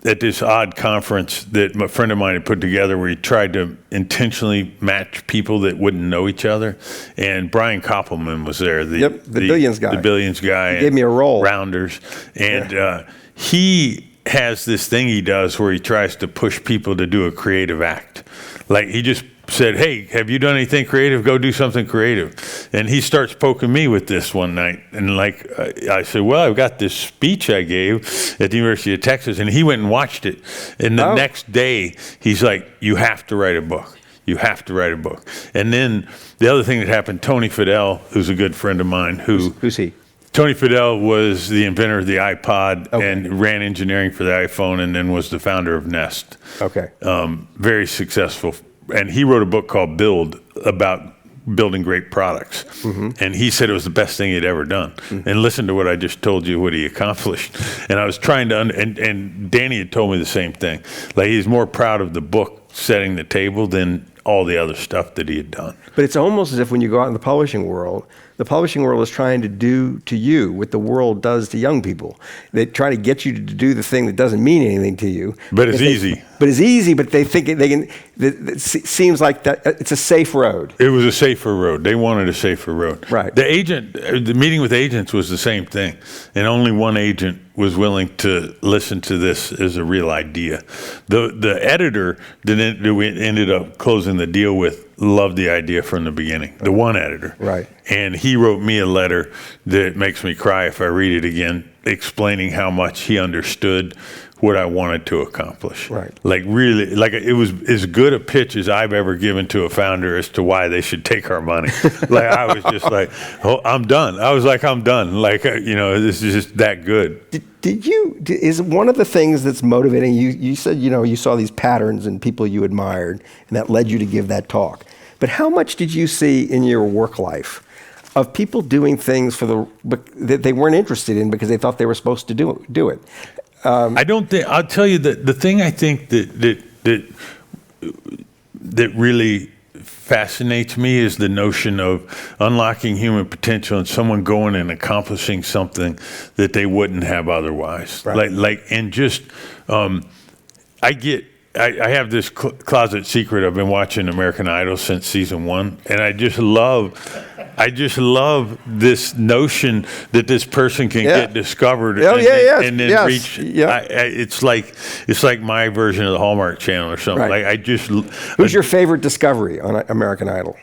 at this odd conference that a friend of mine had put together, where he tried to intentionally match people that wouldn't know each other. And Brian Koppelman was there, the Billions guy. The Billions guy. He gave me a role. Rounders. And he has this thing he does where he tries to push people to do a creative act. Like he just said, hey, have you done anything creative? Go do something creative. And he starts poking me with this one night. And I said, well, I've got this speech I gave at the University of Texas. And he went and watched it. And the next day, he's like, you have to write a book. You have to write a book. And then the other thing that happened, Tony Fadell, who's a good friend of mine, who's he? Tony Fadell was the inventor of the iPod and ran engineering for the iPhone, and then was the founder of Nest. Okay. Very successful. And he wrote a book called Build, about building great products. Mm-hmm. And he said it was the best thing he'd ever done. Mm-hmm. And listen to what I just told you, what he accomplished. And I was trying to, and Danny had told me the same thing. Like, he's more proud of the book setting the table than all the other stuff that he had done. But it's almost as if when you go out in the publishing world, the publishing world is trying to do to you what the world does to young people. They try to get you to do the thing that doesn't mean anything to you. But it's easy. But it's easy, but they think they can, it seems like that it's a safe road. It was a safer road. They wanted a safer road. Right. The meeting with agents was the same thing. And only one agent was willing to listen to this as a real idea. The editor that we ended up closing the deal with loved the idea from the beginning. The one editor. Right. And he wrote me a letter that makes me cry if I read it again, explaining how much he understood what I wanted to accomplish. Right. Like really, like it was as good a pitch as I've ever given to a founder as to why they should take our money. Like I was just like, oh, I'm done. I was like, I'm done. Like, this is just that good. Is one of the things that's motivating you, you said, you saw these patterns in people you admired and that led you to give that talk. But how much did you see in your work life of people doing things that they weren't interested in because they thought they were supposed to do it? I don't think. I'll tell you that the thing I think that really fascinates me is the notion of unlocking human potential and someone going and accomplishing something that they wouldn't have otherwise. Right. I have this closet secret. I've been watching American Idol since season 1, and I just love this notion that this person can get discovered and then reach. Yeah. It's like my version of the Hallmark Channel or something. Right. Who's your favorite discovery on American Idol?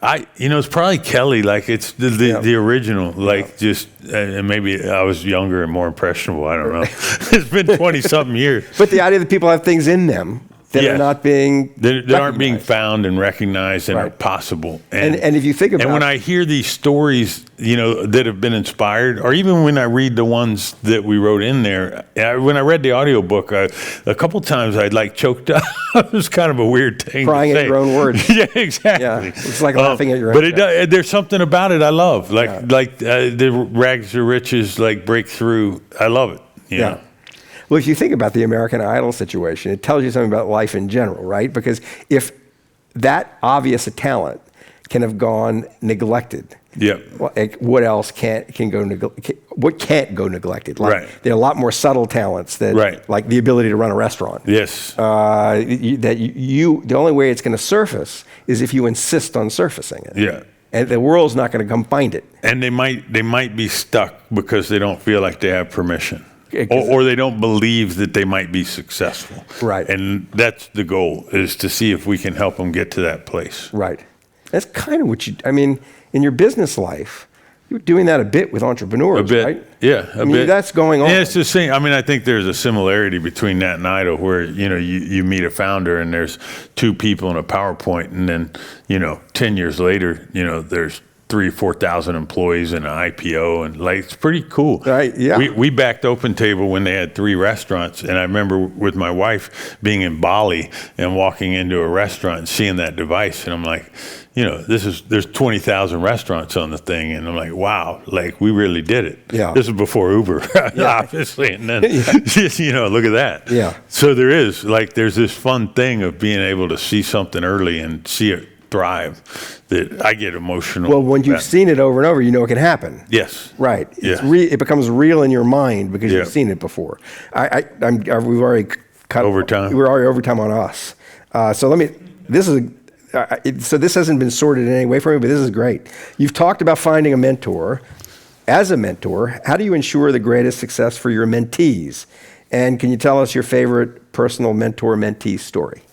It's probably Kelly. Like it's the original. Like and maybe I was younger and more impressionable. I don't know. It's been 20-something years. But the idea that people have things in them that are not being that aren't being found and recognized and are possible. And if you think about, and when I hear these stories, that have been inspired, or even when I read the ones that we wrote in there, when I read the audiobook, a couple times I'd like choked up. It was kind of a weird thing. Crying to say. at your own words. Yeah, exactly. Yeah, it's like laughing at your own. But there's something about it I love, like the rags to riches, like breakthrough. I love it. You know? Well, if you think about the American Idol situation, it tells you something about life in general, right? Because if that obvious a talent can have gone neglected, what else can't go neglected? Like, there are a lot more subtle talents that, like the ability to run a restaurant. Yes. The only way it's going to surface is if you insist on surfacing it. Yeah. And the world's not going to come find it. And they might be stuck because they don't feel like they have permission. Or they don't believe that they might be successful. Right. And that's the goal, is to see if we can help them get to that place. Right. That's kind of what in your business life, you're doing that a bit with entrepreneurs, right? Yeah, a bit. That's going on. Yeah, it's the same. I think there's a similarity between that and Idol, where, you meet a founder and there's 2 people in a PowerPoint, and then, 10 years later, there's 3,000 or 4,000 employees in an IPO, and it's pretty cool. Right. Yeah. We backed OpenTable when they had 3 restaurants, and I remember with my wife being in Bali and walking into a restaurant and seeing that device, and I'm like, there's 20,000 restaurants on the thing, and I'm like, wow, we really did it. Yeah. This is before Uber, obviously, and then look at that. Yeah. So there's this fun thing of being able to see something early and see it thrive that I get emotional. Well, when you've seen it over and over, it can happen. Yes. Right. It becomes real in your mind because you've seen it before. We've already cut overtime. We're already overtime on us. So this hasn't been sorted in any way for me, but this is great. You've talked about finding a mentor. As a mentor, how do you ensure the greatest success for your mentees? And can you tell us your favorite personal mentor-mentee story?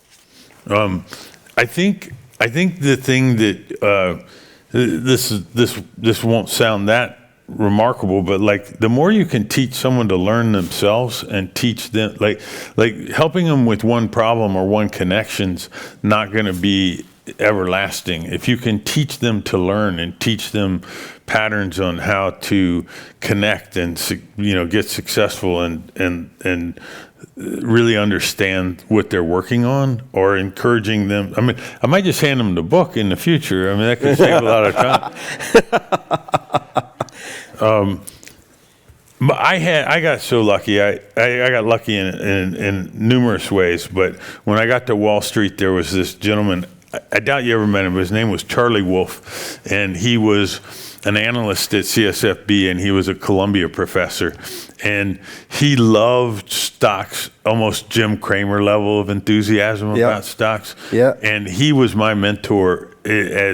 I think the thing that this won't sound that remarkable, but the more you can teach someone to learn themselves and teach them, like helping them with one problem or one connection's not going to be everlasting. If you can teach them to learn and teach them patterns on how to connect and get successful and really understand what they're working on, or encouraging them. I might just hand them the book in the future. That could save a lot of time. I got so lucky. I got lucky in numerous ways. But when I got to Wall Street, there was this gentleman, I doubt you ever met him, but his name was Charlie Wolf, and he was an analyst at CSFB, and he was a Columbia professor, and he loved stocks, almost Jim Cramer level of enthusiasm about stocks. Yeah. And he was my mentor he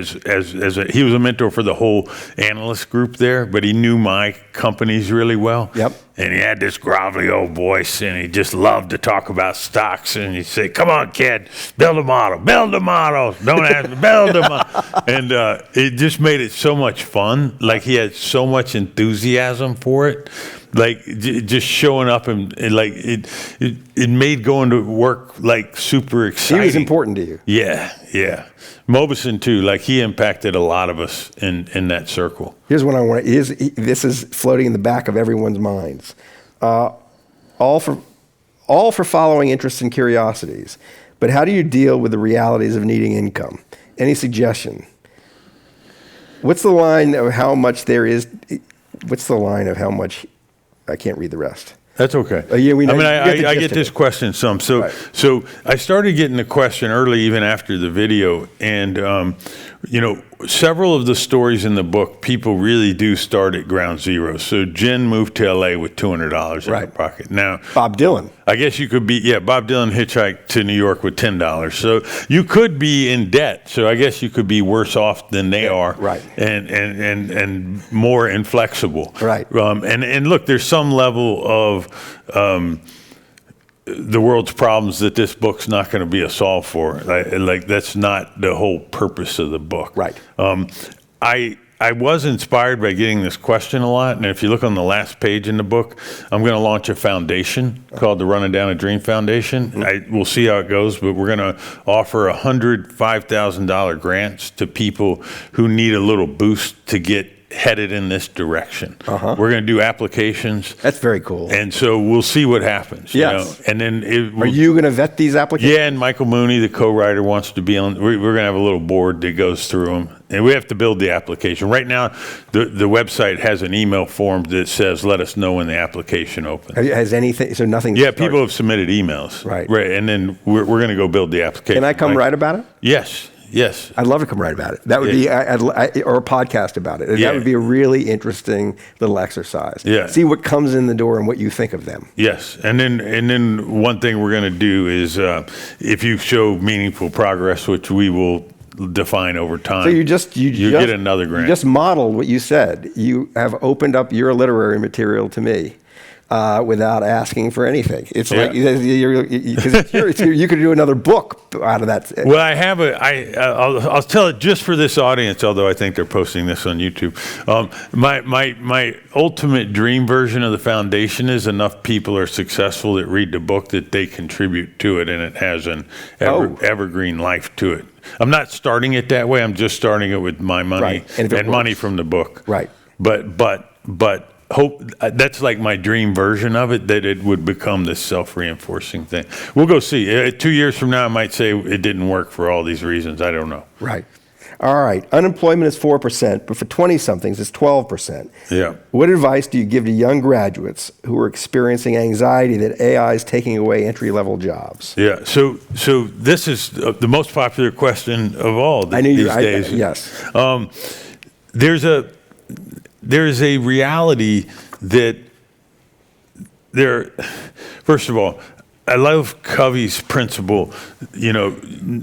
was a mentor for the whole analyst group there, but he knew my companies really well. Yep. And he had this grovelly old voice, and he just loved to talk about stocks. And he'd say, "Come on, kid, build a model, don't ask me, build a model." And it just made it so much fun. Like, he had so much enthusiasm for it. Like, just showing up and like it made going to work like super exciting. He was important to you. Yeah. Mobison too. Like, he impacted a lot of us in that circle. Here's what I want. This is floating in the back of everyone's minds. All for following interests and curiosities. But how do you deal with the realities of needing income? Any suggestion? What's the line of how much there is? What's the line of how much? I can't read the rest. That's okay. Yeah, we know. I get this question some. So I started getting the question early, even after the video, and several of the stories in the book, people really do start at ground zero. So Jen moved to LA with $200 in her pocket. Now, Bob Dylan. I guess you could be, Bob Dylan hitchhiked to New York with $10. So you could be in debt. So I guess you could be worse off than they are. Right. And more inflexible. Right. And look, there's some level of the world's problems that this book's not going to be a solve for. Like, that's not the whole purpose of the book. Right. I was inspired by getting this question a lot, and if you look on the last page in the book, I'm going to launch a foundation called the Running Down a Dream Foundation. We'll see how it goes, but we're going to offer $105,000 grants to people who need a little boost to get headed in this direction. We're going to do applications. That's very cool. And so we'll see what happens. Yes. And then are you going to vet these applications? Yeah, and Michael Mooney, the co-writer, wants to be on. We're going to have a little board that goes through them. And we have to build the application. Right now, the website has an email form that says, "Let us know when the application opens." Has anything, so nothing? Yeah, people have submitted emails. Right. And then we're going to go build the application. Can I come write about it? Yes. I'd love to come write about it. That would be, or a podcast about it. That would be a really interesting little exercise. Yeah. See what comes in the door and what you think of them. Yes, and then one thing we're going to do is if you show meaningful progress, which we will define over time. So you get another grant. You just modeled what you said. You have opened up your literary material to me. Without asking for anything. It's like, because you could do another book out of that. Well, I'll tell it just for this audience, although I think they're posting this on YouTube. My ultimate dream version of the foundation is enough people are successful that read the book that they contribute to it, and it has an evergreen life to it. I'm not starting it that way. I'm just starting it with my money and money from the book. Right. But hope that's like my dream version of it, that it would become this self-reinforcing thing. We'll go see. 2 years from now, I might say it didn't work for all these reasons. I don't know. Right. All right. Unemployment is 4%, but for 20-somethings, it's 12%. Yeah. What advice do you give to young graduates who are experiencing anxiety that AI is taking away entry-level jobs? Yeah. So this is the most popular question of all these days. Yes. There's a reality that first of all, I love Covey's principle,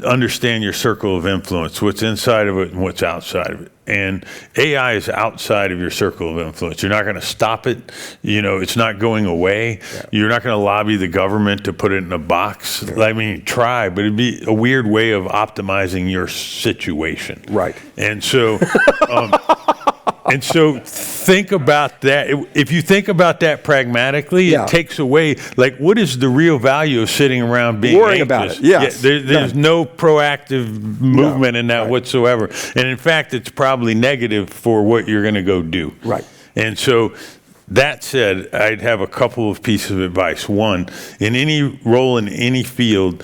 understand your circle of influence, what's inside of it and what's outside of it. And AI is outside of your circle of influence. You're not going to stop it. It's not going away. Yeah. You're not going to lobby the government to put it in a box. Yeah. I mean, try, but it'd be a weird way of optimizing your situation. Right. And so... And so think about that. If you think about that pragmatically, it takes away, like, what is the real value of sitting around being worrying anxious? about it? Yes. There's no proactive movement in that whatsoever. And in fact, it's probably negative for what you're going to go do. Right. And so that said, I'd have a couple of pieces of advice. One, in any role in any field,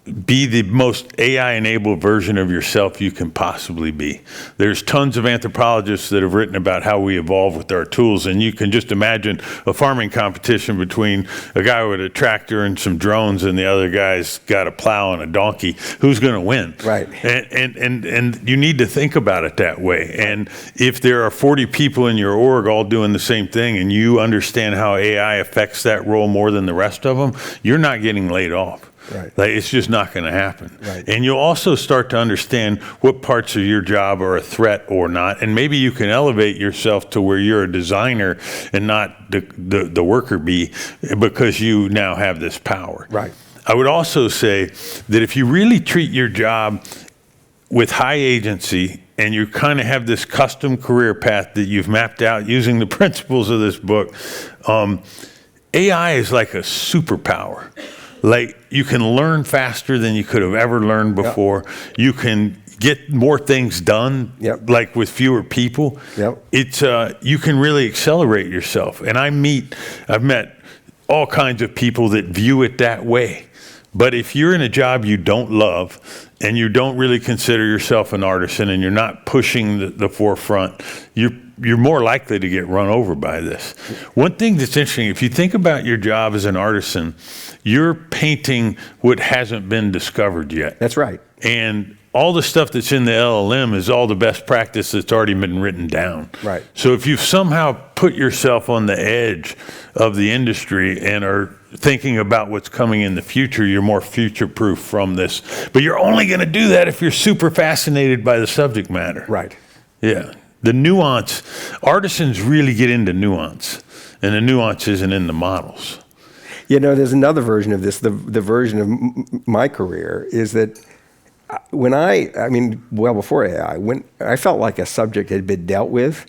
be the most AI-enabled version of yourself you can possibly be. There's tons of anthropologists that have written about how we evolve with our tools, and you can just imagine a farming competition between a guy with a tractor and some drones and the other guy's got a plow and a donkey. Who's going to win? Right. And you need to think about it that way. And if there are 40 people in your org all doing the same thing and you understand how AI affects that role more than the rest of them, you're not getting laid off. Right. Like, it's just not going to happen. Right. And you'll also start to understand what parts of your job are a threat or not. And maybe you can elevate yourself to where you're a designer and not the worker bee, because you now have this power. Right. I would also say that if you really treat your job with high agency and you kind of have this custom career path that you've mapped out using the principles of this book, AI is like a superpower. Like, you can learn faster than you could have ever learned before. Yep. You can get more things done, yep. like with fewer people. Yep. It's you can really accelerate yourself. And I've met all kinds of people that view it that way. But if you're in a job you don't love and you don't really consider yourself an artisan and you're not pushing the forefront, you're more likely to get run over by this. One thing that's interesting, if you think about your job as an artisan, you're painting what hasn't been discovered yet. That's right. And all the stuff that's in the LLM is all the best practice that's already been written down. Right. So if you've somehow put yourself on the edge of the industry and are thinking about what's coming in the future, you're more future-proof from this. But you're only going to do that if you're super fascinated by the subject matter. Right. Yeah. The nuance, artisans really get into nuance, and the nuance isn't in the models. You know, there's another version of this. The version of my career is that when well before AI, when I felt like a subject had been dealt with,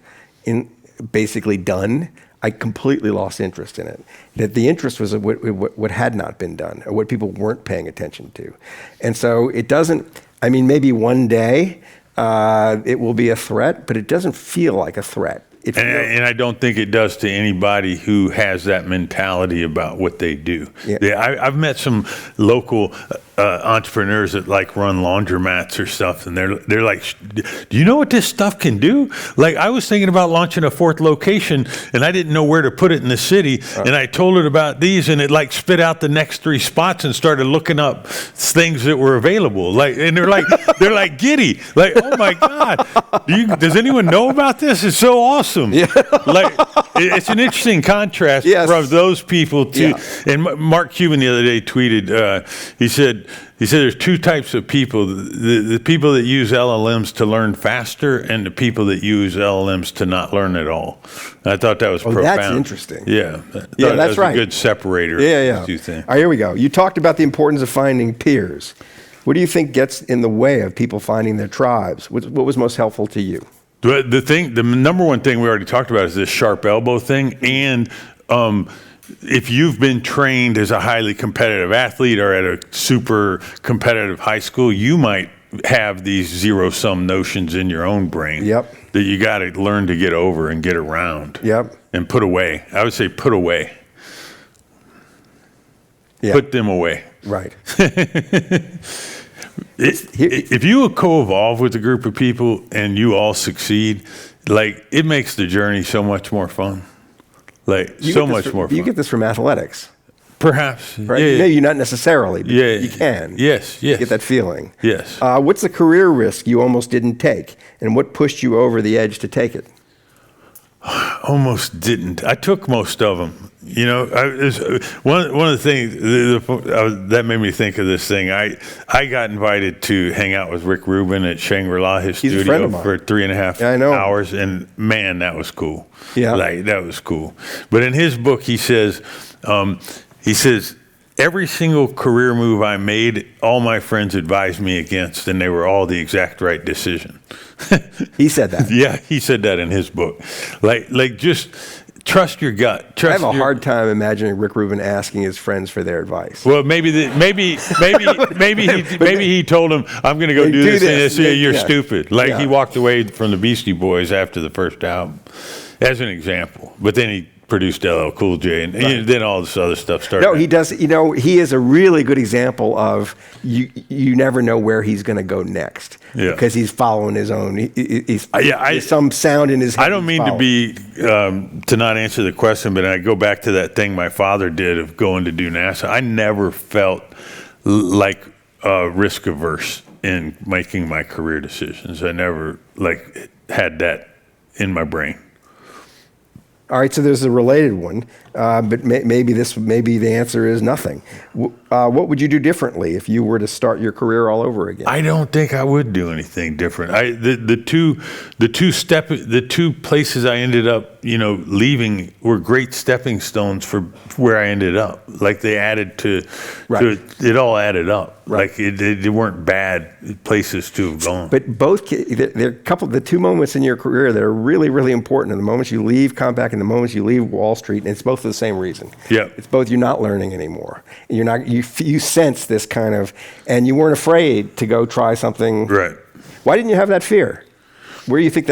basically done, I completely lost interest in it. That the interest was what had not been done, or what people weren't paying attention to. And so it doesn't, maybe one day it will be a threat, but it doesn't feel like a threat. And I don't think it does to anybody who has that mentality about what they do. Yeah. I've met some local entrepreneurs that like run laundromats or stuff, and they're like, do you know what this stuff can do? Like, I was thinking about launching a 4th location, and I didn't know where to put it in the city, and I told it about these, and it like spit out the next 3 spots and started looking up things that were available. Like, and they're like giddy, like, oh my God, does anyone know about this? It's so awesome. Yeah. Like, it's an interesting contrast from those people to, and Mark Cuban the other day tweeted, he said there's 2 types of people, the people that use LLMs to learn faster and the people that use LLMs to not learn at all. And I thought that was profound. That's interesting. Yeah. That's right. A good separator. Yeah. All right, here we go. You talked about the importance of finding peers. What do you think gets in the way of people finding their tribes? What was most helpful to you? The number one thing we already talked about is this sharp elbow thing. And if you've been trained as a highly competitive athlete or at a super competitive high school, you might have these zero-sum notions in your own brain that you got to learn to get over and get around and put away. I would say put away. Put them away. Right. If you co-evolve with a group of people and you all succeed, like, it makes the journey so much more fun. Like, so much more fun. You get this from athletics. Perhaps. Right? Yeah. Maybe not necessarily, but you can. Yes. You get that feeling. Yes. What's the career risk you almost didn't take, and what pushed you over the edge to take it? Almost didn't. I took most of them. You know, one of the things that made me think of this thing. I got invited to hang out with Rick Rubin at Shangri-La, his studio, for 3.5 hours, and man, that was cool. Yeah, like, that was cool. But in his book, he says, every single career move I made, all my friends advised me against, and they were all the exact right decision. He said that. Yeah, he said that in his book. Like just trust your gut. I have a hard time imagining Rick Rubin asking his friends for their advice. Well, maybe he told him, "I'm going to go do this," and they say, "You're stupid." He walked away from the Beastie Boys after the first album, as an example. But then he produced LL Cool J, and then all this other stuff started. No, he does. He is a really good example of you never know where he's going to go next because he's following his own. There's some sound in his head. I don't mean to be to not answer the question, but I go back to that thing my father did of going to do NASA. I never felt like risk averse in making my career decisions. I never had that in my brain. All right, so there's a related one, but maybe the answer is nothing. What would you do differently if you were to start your career all over again? I don't think I would do anything different. The two places I ended up, leaving were great stepping stones for where I ended up. Like they added to it all added up. Right. Like they weren't bad places to have gone. But there are the two moments in your career that are really, really important. And the moments you leave Compaq and the moments you leave Wall Street, and it's both for the same reason. Yeah. It's both you're not learning anymore. You sense this kind of, and you weren't afraid to go try something. Right. Why didn't you have that fear? Where do you think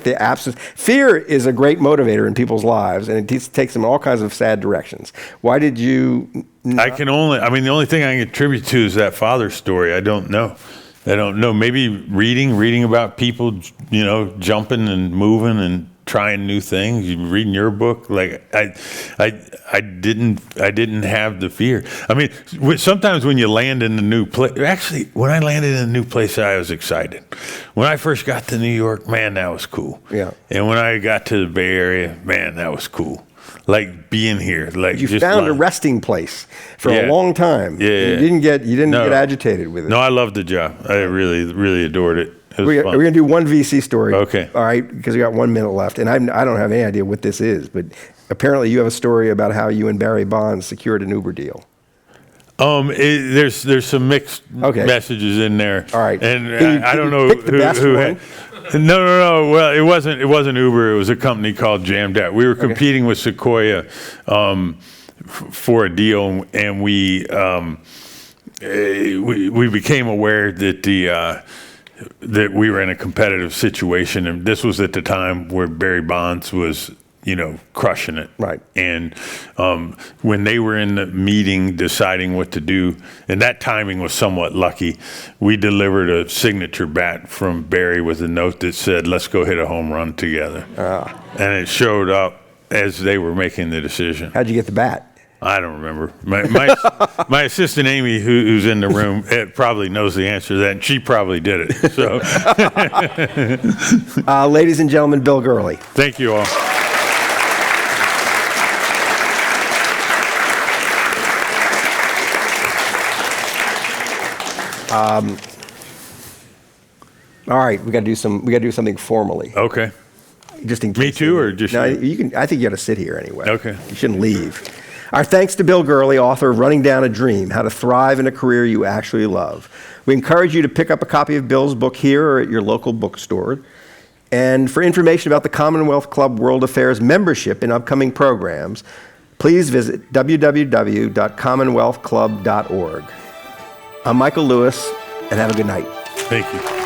the absence? Fear is a great motivator in people's lives, and it takes them in all kinds of sad directions. Why did you? The only thing I can attribute to is that father story. I don't know. Maybe reading about people, jumping and moving and trying new things. You reading your book, like I didn't have the fear. I mean, sometimes when you land in a new place, actually, when I landed in a new place, I was excited. When I first got to New York, man, that was cool. Yeah. And when I got to the Bay Area, man, that was cool. Like being here, like you found a resting place for a long time. Yeah. You didn't get agitated with it. No, I loved the job. I really, really adored it. We're going to do one VC story. Okay. All right, because we got 1 minute left, and I don't have any idea what this is, but apparently you have a story about how you and Barry Bonds secured an Uber deal. There's some mixed messages in there. All right. And I don't know pick the best one? No. Well, it wasn't Uber. It was a company called Jamdat. We were competing with Sequoia for a deal, and we became aware that that we were in a competitive situation, and this was at the time where Barry Bonds was, crushing it. Right. And when they were in the meeting deciding what to do, and that timing was somewhat lucky, we delivered a signature bat from Barry with a note that said, "Let's go hit a home run together." And it showed up as they were making the decision. How'd you get the bat? I don't remember. My assistant Amy, who's in the room, probably knows the answer to that, and she probably did it. So, ladies and gentlemen, Bill Gurley. Thank you all. All right, we got to do something formally. Okay. Just in case. Me too, or just no? you? You can. I think you got to sit here anyway. Okay. You shouldn't leave. Our thanks to Bill Gurley, author of Running Down a Dream: How to Thrive in a Career You Actually Love. We encourage you to pick up a copy of Bill's book here or at your local bookstore. And for information about the Commonwealth Club World Affairs membership and upcoming programs, please visit www.commonwealthclub.org. I'm Michael Lewis, and have a good night. Thank you.